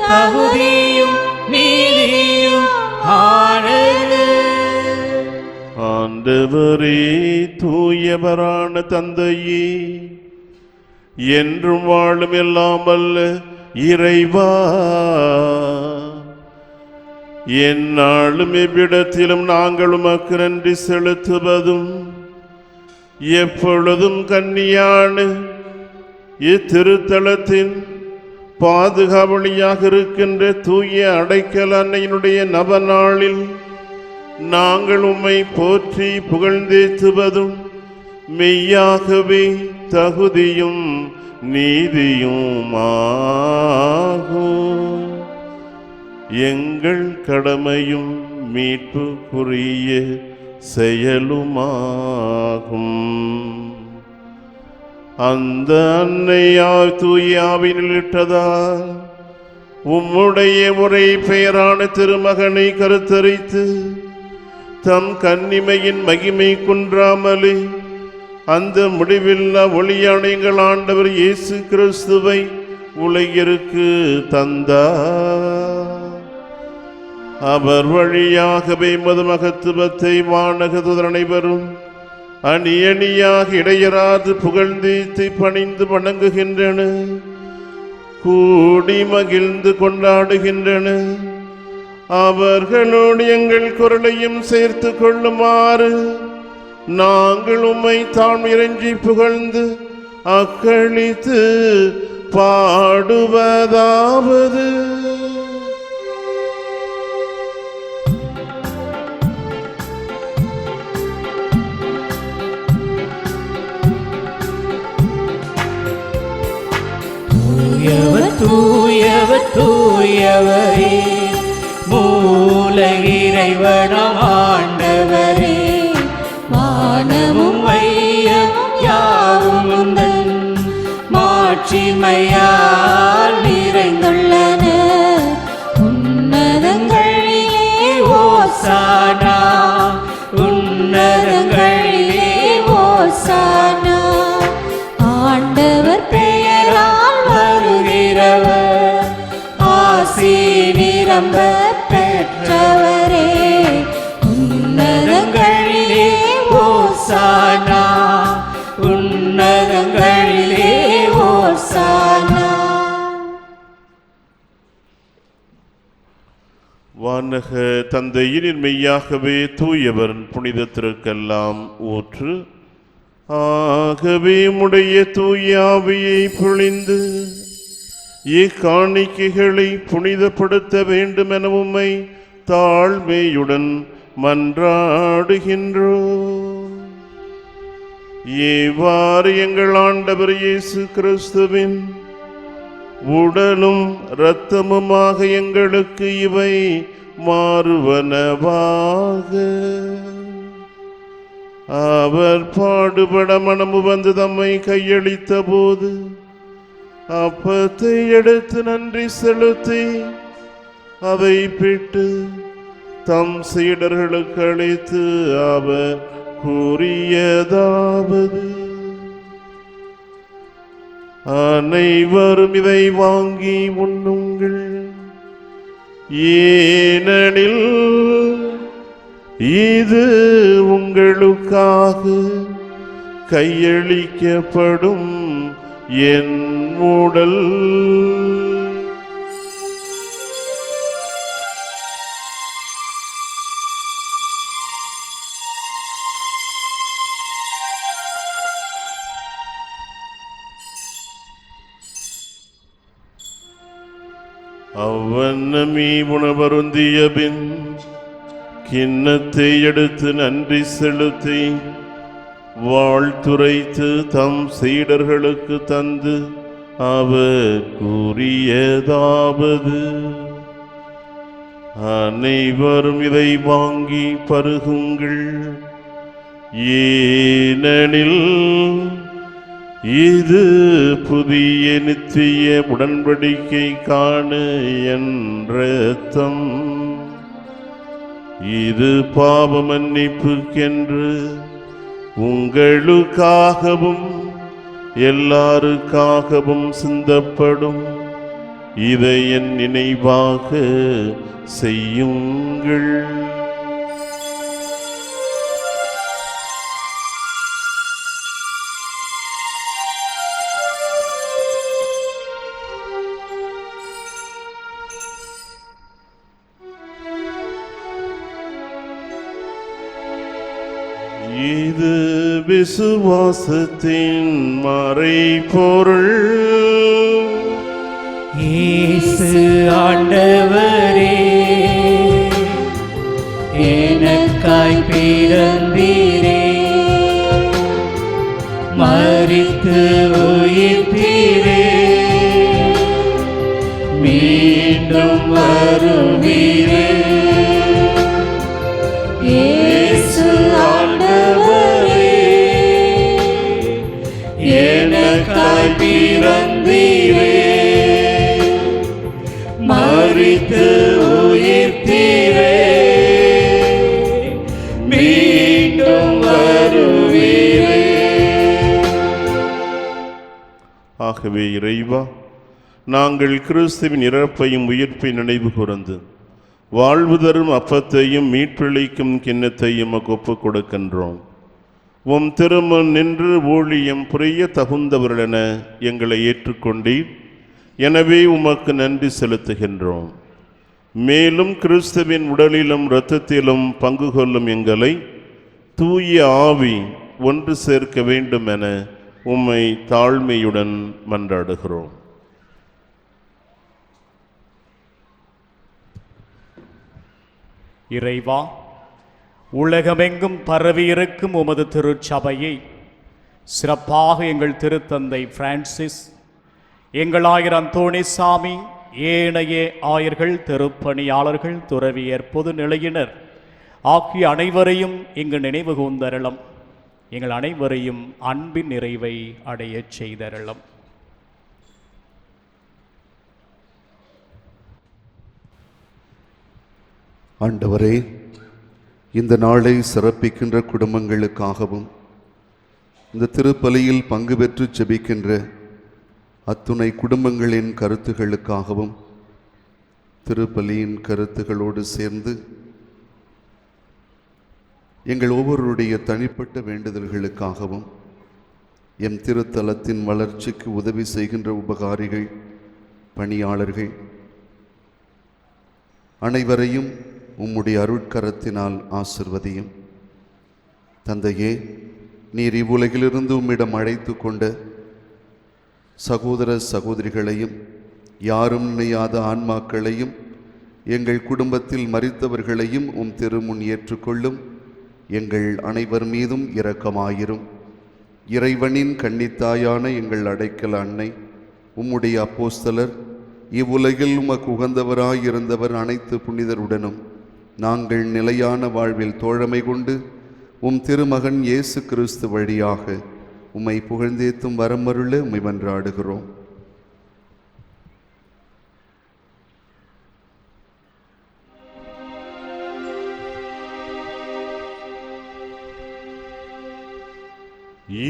தகுதியும் நீதியும் ஆனது. ஆண்டவரே, தூயவரான தந்தையே, என்றும் வாழும் எல்லாம் வல்ல இறைவா, எந்நாளும் எவ்விடத்திலும் நாங்கள் உமக்கு நன்றி செலுத்துவதும் எப்பொழுதும் கன்னியான இத்திருத்தலத்தின் பாதுகாவலியாக இருக்கின்ற தூய அடைக்கல அன்னையினுடைய நவநாளில் நாங்கள் உம்மை போற்றி புகழ்ந்தேத்துவதும் மெய்யாகவே தகுதியும் நீதியுமாகும். எங்கள் கடமையும் மீட்புக்குரிய செயலுமாகும். அந்த அன்னையாய் தூயாவினில் இட்டதால் உம்முடைய ஒரே பெயரான திருமகனை கருத்தரித்து தம் கன்னிமையின் மகிமை குன்றாமலே அந்த முடிவில்லா ஒளியான எங்கள் ஆண்டவர் இயேசு கிறிஸ்துவை உலகிற்கு தந்தார். அவர் வழியாகவே மது மகத்துவத்தை வானகதூதர் அனைவரும் அணி அணியாக இடையராது புகழ்ந்தீத்து பணிந்து வணங்குகின்றன, கூடி மகிழ்ந்து கொண்டாடுகின்றன. அவர்களோடு எங்கள் குரலையும் சேர்த்து கொள்ளுமாறு நாங்கள் உம்மை தாம் இறைஞ்சி புகழ்ந்து அக்களித்து பாடுவதாவது. தூயவர் தூயவர் தூயவரே, மூல இறைவனாம் ஆண்டவரே, வானமும் வையமும் யாவும் உந்தன் மாட்சிமையால் நிறைந்துள்ளன. உன்னதங்களிலே ஓசானா, உன்னதங்களிலே ஓசானா. ஆண்டவர் பெயரால் வருகிறவர் ஆசி நிரம்ப பெற்றவரே. உன்னதங்களிலே ஓசானா, உன்னதங்களிலே ஓசானா. வானக தந்தையின் மெய்யாகவே தூயவர் புனிதத்திற்கெல்லாம் ஊற்று. ஆகவே உடைய தூய ஆவியை பொழிந்து இக்காணிக்கைகளை புனிதப்படுத்த வேண்டும் என உம்மை தாழ்மையுடன் மன்றாடுகின்றோம். இவ்வாறு எங்கள் ஆண்டவர் இயேசு கிறிஸ்துவின் உடலும் இரத்தமுமாக எங்களுக்கு இவை மாறுவனவாக. அவர் பாடுபட மனமு வந்து தம்மை கையளித்த போது அப்பத்தை எடுத்து நன்றி செலுத்தி அதை பிட்டு தம் சீடர்களுக்கு அளித்து அவர் கூறியதாவது: அனைவரும் இதை வாங்கி உண்ணுங்கள், ஏனெனில் இது உங்களுக்காக கையளிக்கப்படும் என் உடல். அவ்வண்ணமே உணவருந்திய பின் கிண்ணத்தை எடுத்து நன்றி செலுத்தி வாழ்த்துரைத்து தம் சீடர்களுக்கு தந்து அவர் கூறியதாவது: அனைவரும் இதை வாங்கி பருகுங்கள், ஏனெனில் இது புதிய நித்திய உடன்படிக்கைக்கான என் இரத்தம். இது பாவ மன்னிப்புக்கென்று உங்களுக்காகவும் எல்லாருக்காகவும் சிந்தப்படும். இதை என் நினைவாக செய்யுங்கள். இது விசுவாசத்தின் மறைபொருள். இயேசு ஆண்டவரே, எனக்காய் பிறந்தீரே, மரித்து உயிர்த்தீரே, மீண்டும் வருவீரே. இயேசு ஆண்டவரே, எனக்காய் பிறந்தீரே, மரித்து உயிர்த்தீரே, மீண்டும் வருவீரே. ஆகவே இறைவா, நாங்கள் கிறிஸ்துவின் இறப்பையும் உயிர்ப்பை நினைவு கூர்ந்து வாழ்வு தரும் அப்பத்தையும் மீட்பளிக்கும் கிண்ணத்தையும் ஒப்புக் கொடுக்கின்றோம். உம் திருமுன் நின்று ஊழியம் புரிய தகுந்தவர்களென எங்களை ஏற்றுக்கொண்டீர். எனவே உமக்கு நன்றி செலுத்துகின்றோம். மேலும் கிறிஸ்துவின் உடலிலும் இரத்தத்திலும் பங்கு கொள்ளும் எங்களை தூய ஆவி ஒன்று சேர்க்க வேண்டும் என உம்மை தாழ்மையுடன் மன்றாடுகிறோம். இறைவா, உலகமெங்கும் பரவியிருக்கும் உமது திருச்சபையை சிறப்பாக எங்கள் திருத்தந்தை பிரான்சிஸ், எங்கள் ஆயர் அந்தோணிசாமி, ஏனைய ஆயர்கள், திருப்பணியாளர்கள், துறவியர், பொதுநிலையினர் ஆகிய அனைவரையும் இங்கு நினைவு கூர்ந்தருளும். எங்கள் அனைவரையும் அன்பின் நிறைவை அடையச் செய்தருளும். ஆண்டவரே, இந்த நாளை சிறப்பிக்கின்ற குடும்பங்களுக்காகவும் இந்த திருப்பலியில் பங்கு பெற்று ஜெபிக்கின்ற அத்துணை குடும்பங்களின் கருத்துகளுக்காகவும் திருப்பலியின் கருத்துகளோடு சேர்ந்து எங்கள் ஒவ்வொருடைய தனிப்பட்ட வேண்டுதல்களுக்காகவும் எம் திருத்தலத்தின் வளர்ச்சிக்கு உதவி செய்கின்ற உபகாரிகள், பணியாளர்கள் அனைவரையும் உம்முடைய அருட்கரத்தினால் ஆசிர்வதியும். தந்தையே, நீர் இவ்வுலகிலிருந்து உம்மிடம் அழைத்து கொண்ட சகோதர சகோதரிகளையும் யாரும் நினையாத ஆன்மாக்களையும் எங்கள் குடும்பத்தில் மரித்தவர்களையும் உம் திருமுன் ஏற்றுக்கொள்ளும். எங்கள் அனைவர் மீதும் இரக்கமாயிரும். இறைவனின் கன்னித்தாயான எங்கள் அடைக்கல அன்னை, உம்முடைய அப்போஸ்தலர், இவ்வுலகில் உமக்கு உகந்தவராயிருந்தவர் அனைத்து புனிதருடனும் நாங்கள் நிலையான வாழ்வில் தோழமை கொண்டு உம் திருமகன் இயேசு கிறிஸ்து வழியாக உம்மை புகழ்ந்தேத்தும் வரமருள உம்மை மன்றாடுகிறோம்.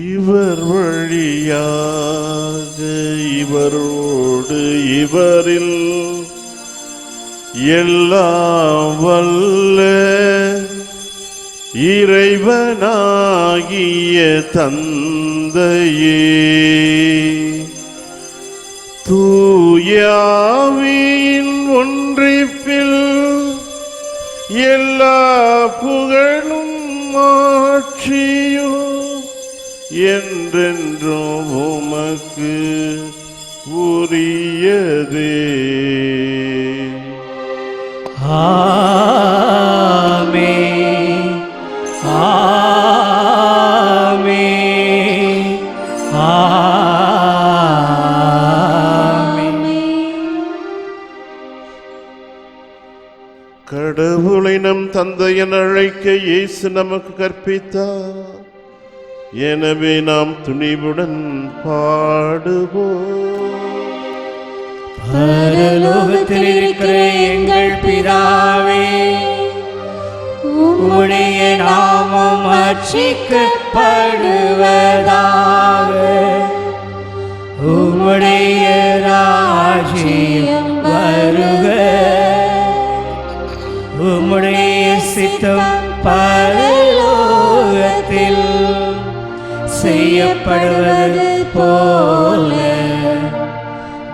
இவர் வழியாக இவரோடு இவரில் எல்லாம் வல்ல இறைவனாகிய தந்தையே, தூய ஆவியின் ஒன்றிப்பில் எல்லா புகழும் மாட்சியும் என்றென்றும் உமக்கு உரியதே. ஆமென், ஆமென், ஆமென். கடவுளை நம் தந்தை என அழைக்க இயேசு நமக்கு கற்பித்தார். எனவே நாம் துணிவுடன் பாடுவோம். பரலோகத்தில் இருக்கிற எங்கள் பிதாவே, உம்முடைய நாமம் அர்ச்சிக்கப்படுவதாக. உம்முடைய ராஜ்யம் வருக. உம்முடைய சித்தம் பரலோகத்தில் செய்யப்படுவது போல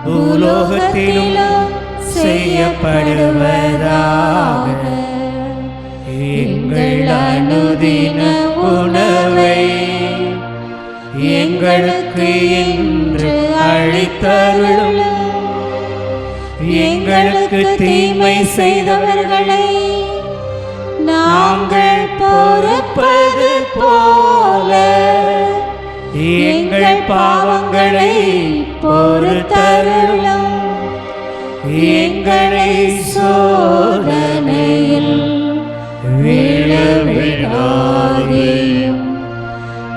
பூலோகத்திலும் செய்யப்படுவதாக. எங்கள் அனுதின உணவை எங்களுக்கு இன்று அளித்தருளும். எங்களுக்கு தீமை செய்தவர்களை நாங்கள் பொறுப்பது போல எங்கள் பாவங்களை பொறுத்தருளும். எங்களை சோதனையில் விழவிடாதேயும்,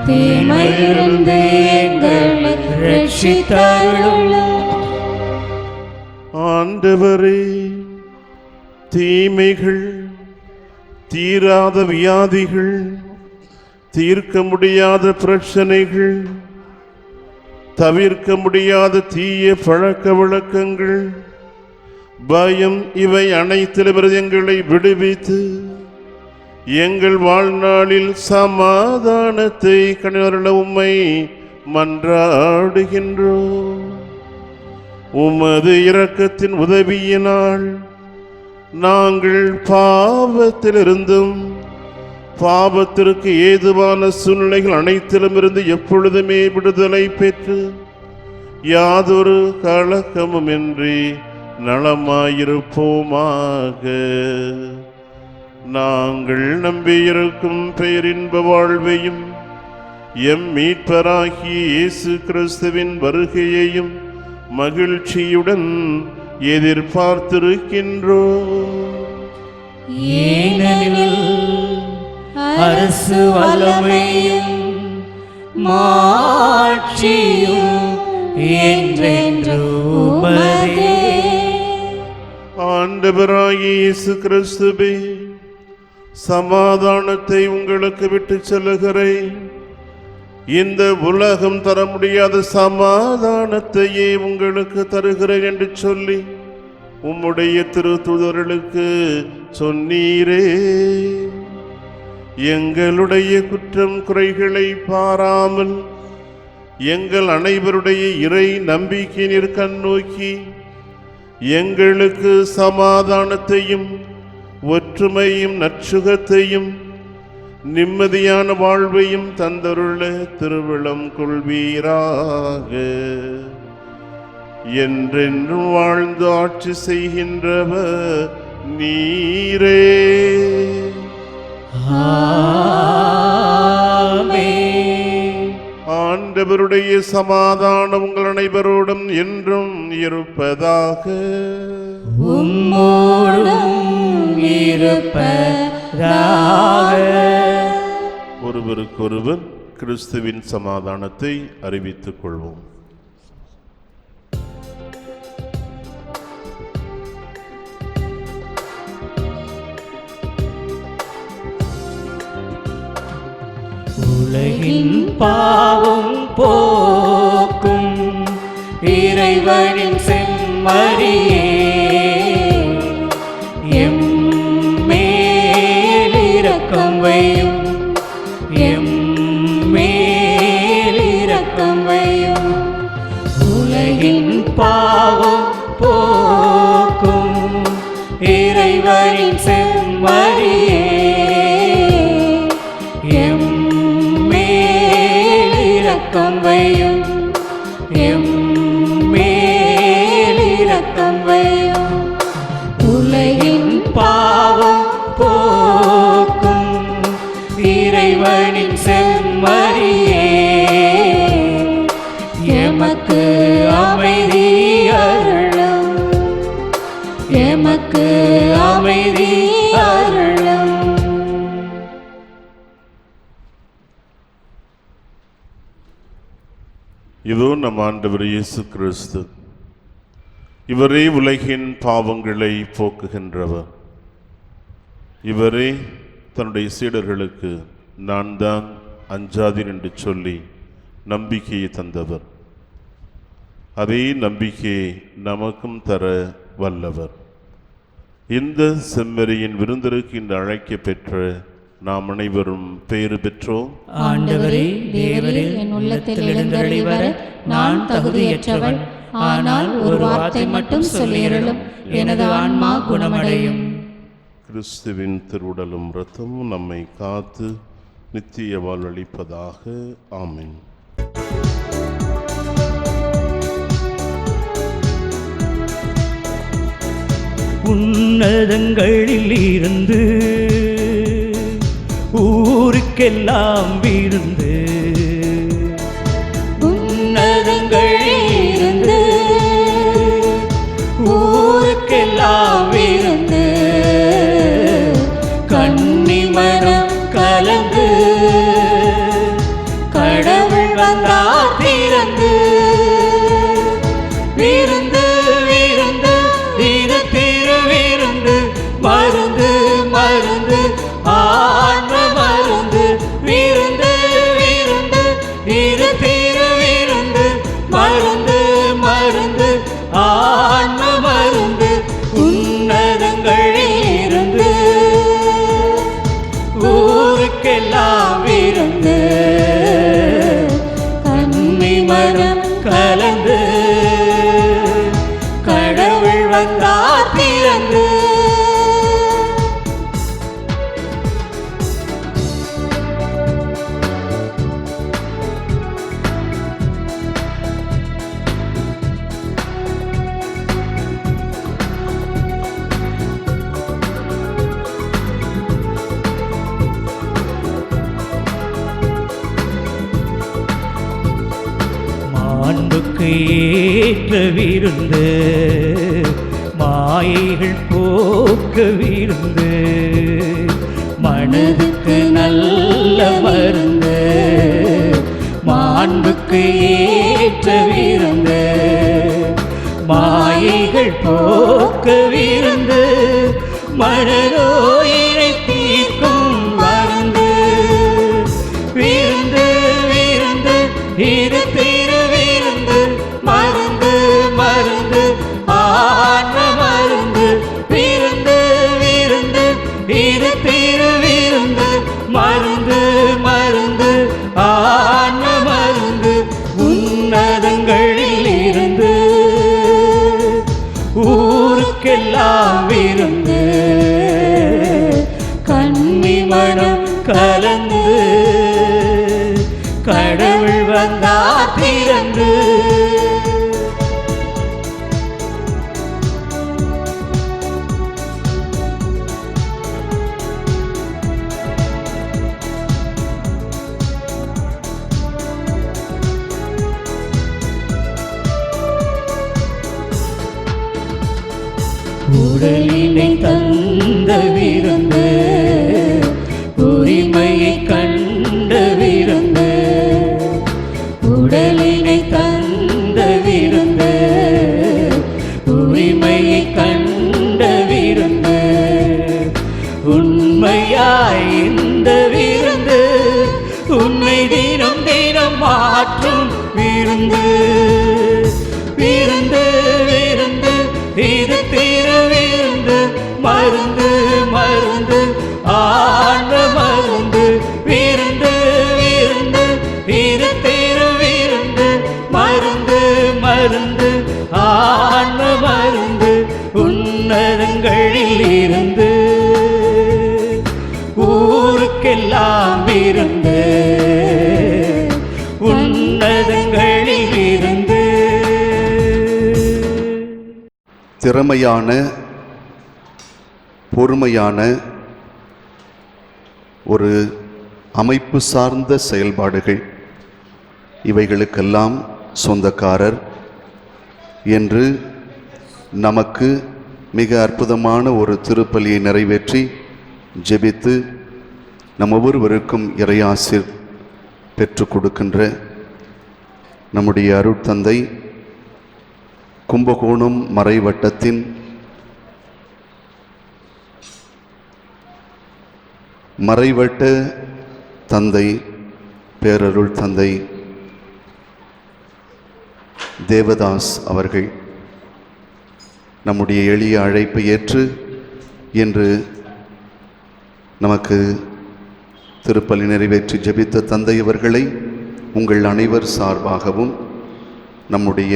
தீமையிலிருந்து எங்களை ரட்சித்தருளும். ஆண்டவரே, தீமைகள், தீராத வியாதிகள், தீர்க்க முடியாத பிரச்சனைகள், தவிர்க்க முடியாத தீய பழக்க வழக்கங்கள், பயம், இவை அனைத்திலிருந்து எங்களை விடுவித்து எங்கள் வாழ்நாளில் சமாதானத்தை கண்டருள உம்மை மன்றாடுகின்றோம். உமது இரக்கத்தின் உதவியினால் நாங்கள் பாவத்திலிருந்தும் பாவத்திற்கு ஏதுவான சூழ்நிலைகள் அனைத்திலுமிருந்து எப்பொழுதுமே விடுதலை பெற்று யாதொரு கலக்கமுமின்றி நலமாயிருப்போமாக. நாங்கள் நம்பியிருக்கும் பேரின்ப வாழ்வையும் எம் மீட்பராகிய இயேசு கிறிஸ்துவின் வருகையையும் மகிழ்ச்சியுடன் எதிர்பார்த்திருக்கின்றோம். ஏனெனில் அரசு வல்லமையும் மாட்சியும் என்றென்றும் உமதே. ஆண்டவராகிய இயேசு கிறிஸ்துவே, சமாதானத்தை உங்களுக்கு விட்டு செல்லுகிறேன். இந்த உலகம் தர முடியாத சமாதானத்தையே உங்களுக்கு தருகிறேன் என்று சொல்லி உம்முடைய திருத்தூதர்களுக்கு சொன்னீரே. எங்களுடைய குற்றம் குறைகளை பாராமல் எங்கள் அனைவருடைய இறை நம்பிக்கையினர் கண்ணோக்கி எங்களுக்கு சமாதானத்தையும் ஒற்றுமையும் நற்சுகத்தையும் நிம்மதியான வாழ்வையும் தந்தருள திருவிழம் கொள்வீராக. என்றென்றும் வாழ்ந்து ஆட்சி செய்கின்றவர் நீரே. ஆண்டவருடைய சமாதானம் உங்கள் அனைவரோடும் என்றும் இருப்பதாக. ஒருவருக்கொருவர் கிறிஸ்துவின் சமாதானத்தை அறிவித்துக் கொள்வோம். உலகின் பாவம் போக்கும் இறைவனின் செம்மறியே, எம் மேல் இரக்கம் வையும், எம் மேல் இரக்கம் வையும். உலகின் பாவம் போக்கும் இறைவனின் செம்மறியே, எம் இரக்கம் வையும், எம் மேல் இரக்கம் வையும். உலகின் பாவம் போக்கும் இறைவனின் செம்மறியே, எமக்கு அமைதி அருளும், எமக்கு அமைதி அருளும். இதோ நம் ஆண்டவர் இயேசு கிறிஸ்து, இவரே உலகின் பாவங்களை போக்குகின்றவர். இவரே தன்னுடைய சீடர்களுக்கு நான் தான் அஞ்சாதீர் என்று சொல்லி நம்பிக்கையை தந்தவர். அதே நம்பிக்கையை நமக்கும் தர வல்லவர். இந்த செம்மறியின் விருந்திற்கு இன்று அழைக்க பெற்ற நாம் அனைவரும் பேறு பெற்றோம். ஆண்டவரே, தேவரே, என் உள்ளத்தில் எழுந்தருளி வர நான் தகுதியற்றவன். ஆனால் ஒரு வார்த்தை மட்டும் சொல்லியருளும், எனது ஆன்மா குணமடையும். கிறிஸ்துவின் திருவுடலும் இரத்தமும் நம்மை காத்து நித்திய வாழ்வளிப்பதாக. ஆமென். உன்னதங்களில் இருந்து ஊருக்கெல்லாம் விருந்து, உன்னதங்களில் இருந்து ஊருக்கெல்லாம் விருந்து. கன்னிமரம் கலந்து கடவுள் வந்தார் திறந்து, விருந்து விருந்து இது திருவிருந்து, மருந்து மருந்து ஆன்ம மருந்து, விருந்து விருந்து இது திருவிருந்து, மருந்து மருந்து ஆன்ம மருந்து. உன்னதங்களில் இருந்து ஊருக்கெல்லாம் விருந்து, கன்னிமரம் கலந்து கடவுள் வந்தார் திறந்து, மாண்புக்கு ஏற்ற விருந்து, மாயைகள் போக்க விருந்து, மனதுக்கு நல்ல மருந்து. மாண்புக்கு ஏற்ற விருந்து, மாயைகள் போக்க விருந்து, மனநோயினை தீர்க்கும் மருந்து. விருந்து விருந்து இது திருவிருந்து, மருந்து மருந்து ஆன்ம மருந்து. விருந்து விருந்து இது திருவிருந்து, மருந்து மருந்து ஆன்ம மருந்து. உன்னதங்களில் இருந்து ஊருக்கெல்லாம் விருந்து, கன்னி மனம் கலந்து கடவுள் வந்தார் பிறந்து. உடலினை தந்த விருந்து, உரிமையை கண்ட விருந்து. உடலினை தந்த விருந்து, உரிமையை கண்ட விருந்து. உண்மையாய் இந்த விருந்து, உன்னை தினம் தினம் மாற்றும் விருந்து. விருந்து விருந்து இது திருவிருந்து, மருந்து மருந்து ஆன்ம மருந்து. விருந்து விருந்து இது திருவிருந்து, மருந்து மருந்து ஆன்ம மருந்து. உன்னதங்களில் இருந்து ஊருக்கெல்லாம் விருந்து, உன்னதங்களில் இருந்து. திறமையான, பொறுமையான ஒரு அமைப்பு சார்ந்த செயல்பாடுகள், இவைகளுக்கெல்லாம் சொந்தக்காரர் என்று நமக்கு மிக அற்புதமான ஒரு திருப்பலியை நிறைவேற்றி ஜெபித்து நம் ஒவ்வொருவருக்கும் இறையாசிர் பெற்றுக் கொடுக்கின்ற நம்முடைய அருட்தந்தை, கும்பகோணம் மறைவட்டத்தின் மறைவட்ட தந்தை, பேரருள் தந்தை தேவதாஸ் அவர்கள் நம்முடைய எளிய அழைப்பை ஏற்று இன்று நமக்கு திருப்பலி நிறைவேற்றி ஜெபித்த தந்தை அவர்களை உங்கள் அனைவர் சார்பாகவும் நம்முடைய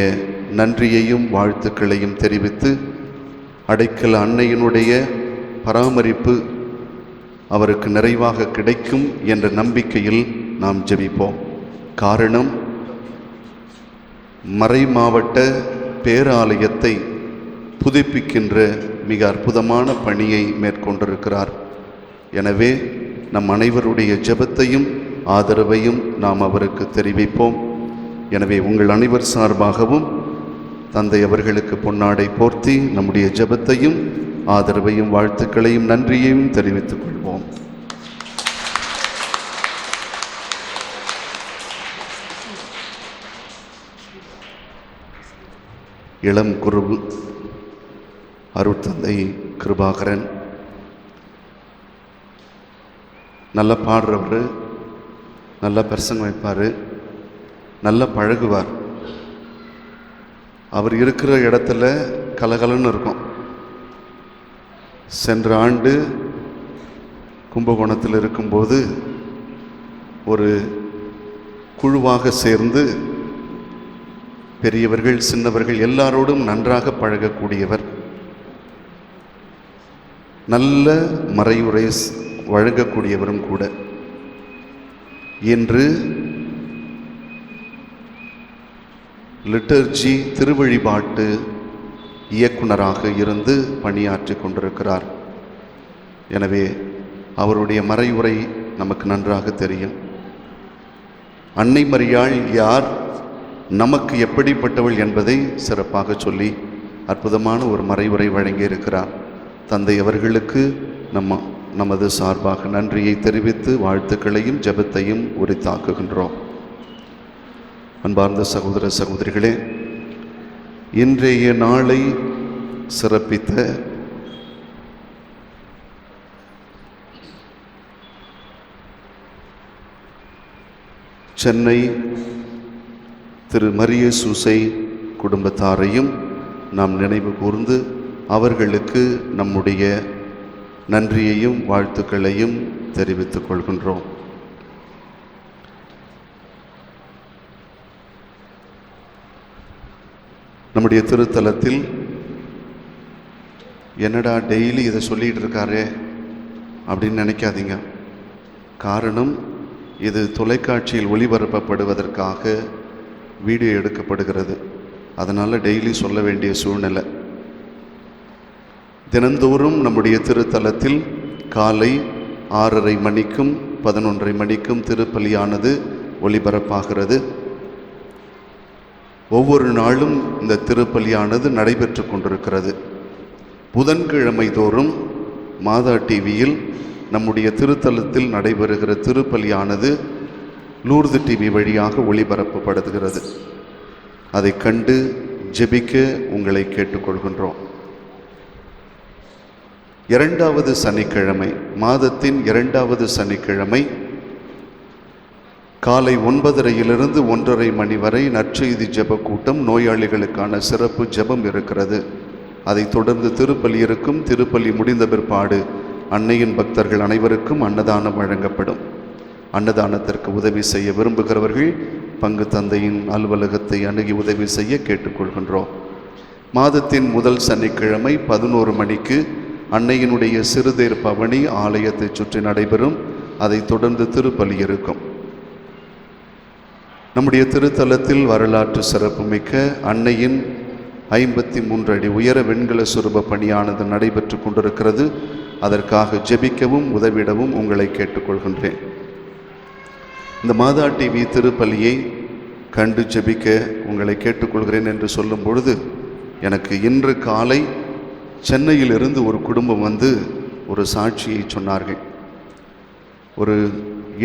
நன்றியையும் வாழ்த்துக்களையும் தெரிவித்து, அடைக்கல அன்னையினுடைய பராமரிப்பு அவருக்கு நிறைவாக கிடைக்கும் என்ற நம்பிக்கையில் நாம் ஜெபிப்போம். காரணம், மறை மாவட்ட பேராலயத்தை புதுப்பிக்கின்ற மிக அற்புதமான பணியை மேற்கொண்டிருக்கிறார். எனவே நம் அனைவருடைய ஜெபத்தையும் ஆதரவையும் நாம் அவருக்கு தெரிவிப்போம். எனவே உங்கள் அனைவர் சார்பாகவும் தந்தை அவர்களுக்கு பொன்னாடை போர்த்தி நம்முடைய ஜெபத்தையும் ஆதரவையும் வாழ்த்துக்களையும் நன்றியையும் தெரிவித்துக் கொள்வோம். இளம் குரு அருட்தந்தை கிருபாகரன் நல்லா பாடுறவர், நல்லா பிரசங்கம் வைப்பார், நல்லா பழகுவார். அவர் இருக்கிற இடத்துல கலகலன்னு இருக்கும். சென்ற ஆண்டு கும்பகோணத்தில் இருக்கும்போது ஒரு குழுவாக சேர்ந்து பெரியவர்கள் சின்னவர்கள் எல்லாரோடும் நன்றாக பழகக்கூடியவர், நல்ல மறையுரை வழங்கக்கூடியவரும் கூட. இன்று லிட்டர்ஜி திருவழிபாட்டு இயக்குனராக இருந்து பணியாற்றி கொண்டிருக்கிறார். எனவே அவருடைய மறையுரை நமக்கு நன்றாக தெரியும். அன்னை மரியாள் யார், நமக்கு எப்படிப்பட்டவள் என்பதை சிறப்பாக சொல்லி அற்புதமான ஒரு மறைவுரை வழங்கியிருக்கிறார். தந்தை அவர்களுக்கு நமது சார்பாக நன்றியை தெரிவித்து வாழ்த்துக்களையும் ஜெபத்தையும் உரித்தாக்குகின்றோம். அன்பார்ந்த சகோதர சகோதரிகளே, இன்றைய நாளை சிறப்பித்த சென்னை திரு மரிய சூசை குடும்பத்தாரையும் நாம் நினைவு கூர்ந்து அவர்களுக்கு நம்முடைய நன்றியையும் வாழ்த்துக்களையும் தெரிவித்துக் கொள்கின்றோம். நம்முடைய திருத்தலத்தில் என்னடா டெய்லி இதை சொல்லிகிட்டு இருக்காரே அப்படின்னு நினைக்காதீங்க. காரணம், இது தொலைக்காட்சியில் ஒளிபரப்பப்படுவதற்காக வீடியோ எடுக்கப்படுகிறது. அதனால் டெய்லி சொல்ல வேண்டிய சூழ்நிலை. தினந்தோறும் நம்முடைய திருத்தலத்தில் காலை 6:30 மணிக்கும் 11:30 மணிக்கும் திருப்பலியானது ஒளிபரப்பாகிறது. ஒவ்வொரு நாளும் இந்த திருப்பலியானது நடைபெற்று கொண்டிருக்கிறது. புதன்கிழமை தோறும் மாதா டிவியில் நம்முடைய திருத்தலத்தில் நடைபெறுகிற திருப்பலியானது லூர்து டிவி வழியாக ஒளிபரப்பப்படுகிறது. அதை கண்டு ஜெபிக்க உங்களை கேட்டுக்கொள்கின்றோம். 2வது சனிக்கிழமை, மாதத்தின் 2வது சனிக்கிழமை காலை 9:30 1:30 மணி வரை நற்செய்தி ஜெப கூட்டம், நோயாளிகளுக்கான சிறப்பு ஜெபம் இருக்கிறது. அதைத் தொடர்ந்து திருப்பலி இருக்கும். திருப்பலி முடிந்த பிற்பாடு அன்னையின் பக்தர்கள் அனைவருக்கும் அன்னதானம் வழங்கப்படும். அன்னதானத்திற்கு உதவி செய்ய விரும்புகிறவர்கள் பங்கு தந்தையின் அலுவலகத்தை அணுகி உதவி செய்ய கேட்டுக்கொள்கின்றோம். மாதத்தின் முதல் சனிக்கிழமை 11 மணிக்கு அன்னையினுடைய சிறுதேர் பவனி ஆலயத்தை சுற்றி நடைபெறும். அதைத் தொடர்ந்து திருப்பலி இருக்கும். நம்முடைய திருத்தலத்தில் வரலாற்று சிறப்புமிக்க அன்னையின் 53 அடி உயர வெண்கல சுரூப பணியானது நடைபெற்று கொண்டிருக்கிறது. அதற்காக ஜெபிக்கவும் உதவிடவும் உங்களை கேட்டுக்கொள்கின்றேன். இந்த மாதா டிவி திருப்பலியை கண்டு ஜெபிக்க உங்களை கேட்டுக்கொள்கிறேன் என்று சொல்லும் பொழுது, எனக்கு இன்று காலை சென்னையிலிருந்து ஒரு குடும்பம் வந்து ஒரு சாட்சியை சொன்னார்கள். ஒரு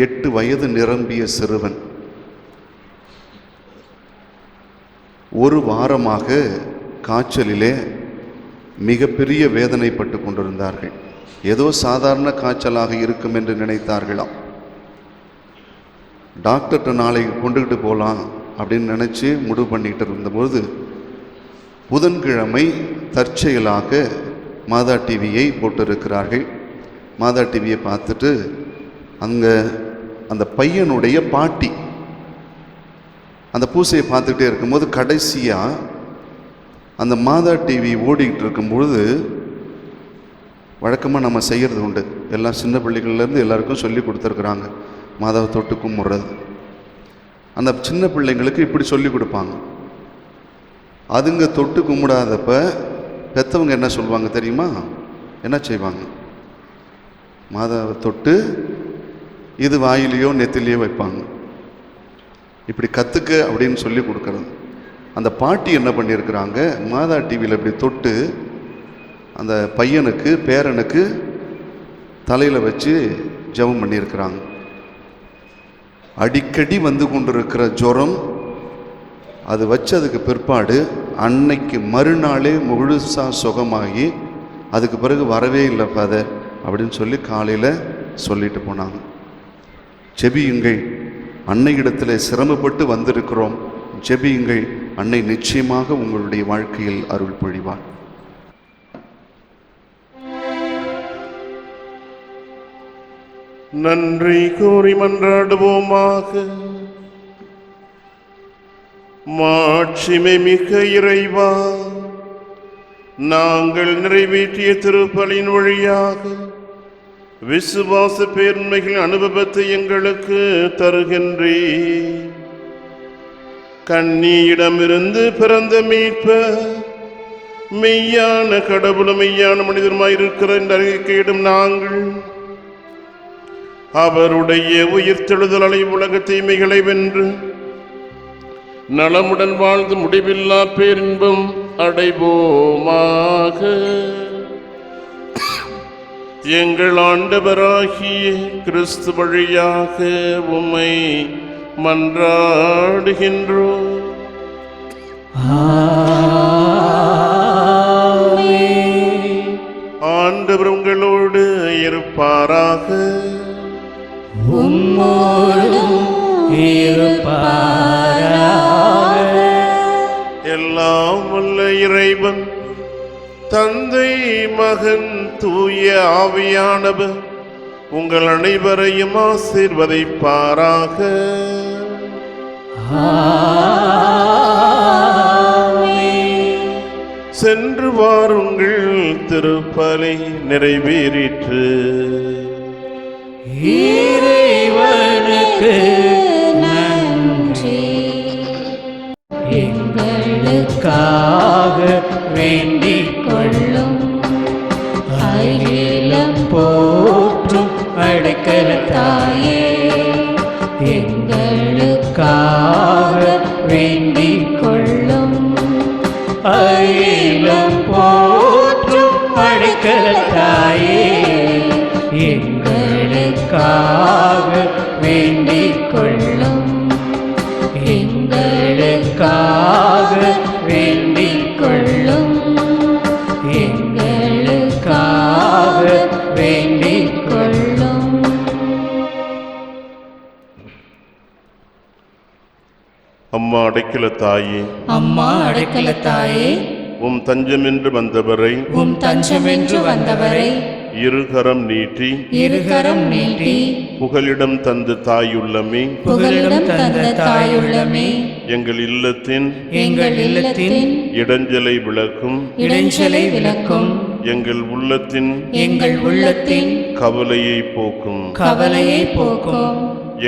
8 வயது நிரம்பிய சிறுவன் ஒரு வாரமாக காய்ச்சலிலே மிகப்பெரிய வேதனைப்பட்டு கொண்டிருந்தார்கள். ஏதோ சாதாரண காய்ச்சலாக இருக்கும் என்று நினைத்தார்களாம். டாக்டர்கிட்ட நாளைக்கு கொண்டுகிட்டு போகலாம் அப்படின்னு நினச்சி முடிவு பண்ணிக்கிட்டு இருந்தபோது புதன்கிழமை தற்செயலாக மாதா டிவியை போட்டிருக்கிறார்கள். மாதா டிவியை பார்த்துட்டு அங்கே அந்த பையனுடைய பாட்டி அந்த பூசையை பார்த்துக்கிட்டே இருக்கும்போது கடைசியாக அந்த மாதா டிவி ஓடிக்கிட்டு இருக்கும்பொழுது, வழக்கமாக நம்ம செய்கிறது உண்டு, எல்லா சின்ன பிள்ளைகள்லேருந்து எல்லாருக்கும் சொல்லி கொடுத்துருக்குறாங்க மாதாவை தொட்டு கும்பிட்றது. அந்த சின்ன பிள்ளைங்களுக்கு இப்படி சொல்லி கொடுப்பாங்க. அதுங்க தொட்டு கும்பிடாதப்ப பெற்றவங்க என்ன சொல்லுவாங்க தெரியுமா? என்ன செய்வாங்க? மாதாவை தொட்டு இது வாயிலையோ நெத்திலையோ வைப்பாங்க. இப்படி கற்றுக்க அப்படின்னு சொல்லி கொடுக்குறது. அந்த பாட்டி என்ன பண்ணியிருக்கிறாங்க, மாதா டிவியில் இப்படி தொட்டு அந்த பையனுக்கு பேரனுக்கு தலையில் வச்சு ஜெபம் பண்ணியிருக்கிறாங்க. அடிக்கடி வந்து கொண்டிருக்கிற ஜுரம் அது வச்சதுக்கு பிற்பாடு அன்னைக்கு மறுநாளே முழுசாக சுகமாகி அதுக்கு பிறகு வரவே இல்லை ஃபாதர் அப்படின்னு சொல்லி காலையில் சொல்லிட்டு போனாங்க. ஜெபியுங்கள், அன்னையிடத்தில் சிரமப்பட்டு வந்திருக்கிறோம், ஜெபியுங்கள், அன்னை நிச்சயமாக உங்களுடைய வாழ்க்கையில் அருள் பொழிவார். நன்றி கூறி மன்றாடுவோமாக. மாட்சிமை மிக்க இறைவா, நாங்கள் நிறைவேற்றிய திருப்பலின் வழியாக விசுவாச பேர்மைகள் அனுபவத்தை எங்களுக்கு தருகின்றே. கன்னியிடமிருந்து பிறந்த மீட்பர், மெய்யான கடவுளும் மெய்யான மனிதருமாயிருக்கிற இந்த அறிக்கையிடும் நாங்கள் அவருடைய உயிர்த்தெழுதலை உலக தீமைகளை வென்று நலமுடன் வாழ்ந்து முடிவில்லா பேரின்பம் அடைவோமாக. எங்கள் ஆண்டவராகிய கிறிஸ்து வழியாக உம்மை மன்றாடுகின்றோம். ஆண்டவர் உங்களோடு இருப்பாராக. உம்மோடும் இருப்பாராக. எல்லாம் வல்ல இறைவன் தந்தை மகன் தூய ஆவியானவர் உங்கள் அனைவரையும் ஆசீர்வதிப்பாராக. சென்று வாருங்கள், திருப்பலி நிறைவேறிற்று. இறைவனுக்கு நன்றி. எங்களுக்காக வேண்டிக் கொள்ளும் அகிலம் போற்றும் அடைக்கல தாயே, எங்களுக்காக வேண்டிக் கொள்ளும் அகிலம் போற்றும் அடைக்கல தாயே, எங்களுக்காக வேண்டிக் கொள்ளும், எங்களுக்காக வேண்டிக் கொள்ளும், எங்களுக்காக வேண்டிக் கொள்ளும். அம்மா அடைக்கல தாயே, அம்மா அடைக்கல தாயே, உம் தஞ்சமென்று வந்தவரை, உம் தஞ்சமென்று வந்தவரை இருகரம் நீட்டி இருகரம் நீட்டி புகலிடம் தந்த தாயுள்ளமே, புகலிடம் தந்த தாயுள்ளமே, எங்கள் இல்லத்தின் எங்கள் இல்லத்தின் இடைஞ்சலை விளக்கும், இடைஞ்சலை விளக்கும், எங்கள் உள்ளத்தின் எங்கள் உள்ளத்தின் கவலையை போக்கும், கவலையை போக்கும்,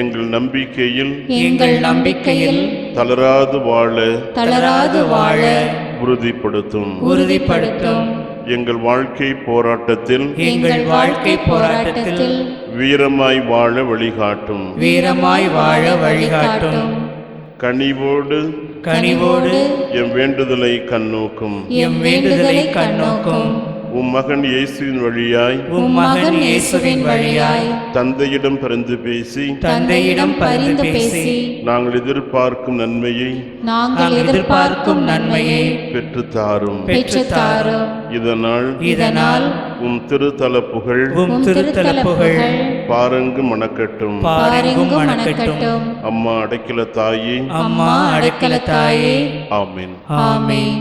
எங்கள் நம்பிக்கையில் எங்கள் நம்பிக்கையில் தளராது வாழ தளராது வாழ உறுதிப்படுத்தும், உறுதிப்படுத்தும், எங்கள் வாழ்க்கை போராட்டத்தில் எங்கள் வாழ்க்கை போராட்டத்தில் வீரமாய் வாழ வழிகாட்டும், வீரமாய் வாழ வழிகாட்டும், கனிவோடு கனிவோடு எம் வேண்டுதலை கண்ணோக்கும், எம் வேண்டுதலை கண்ணோக்கும், உம் மகன் இயேசுவின் வழியாய் உம் மகன் இயேசுவின் வழியாய் தந்தையிடம் பரிந்து பேசி தந்தையிடம் பரிந்து பேசி நாங்கள் எதிர்பார்க்கும் நன்மையை நாங்கள் எதிர்பார்க்கும் நன்மையை பெற்றுத்தாரும். பெற்றுத்தாரும். இதனால் உம் திருத்தல புகழ் உம் திருத்தல புகழ் பாரங்கு மணக்கட்டும். பாரெங்கும் மணக்கட்டும். அம்மா அடைக்கல தாயே, அம்மா அடைக்கல தாயே, ஆமென். ஆமென்.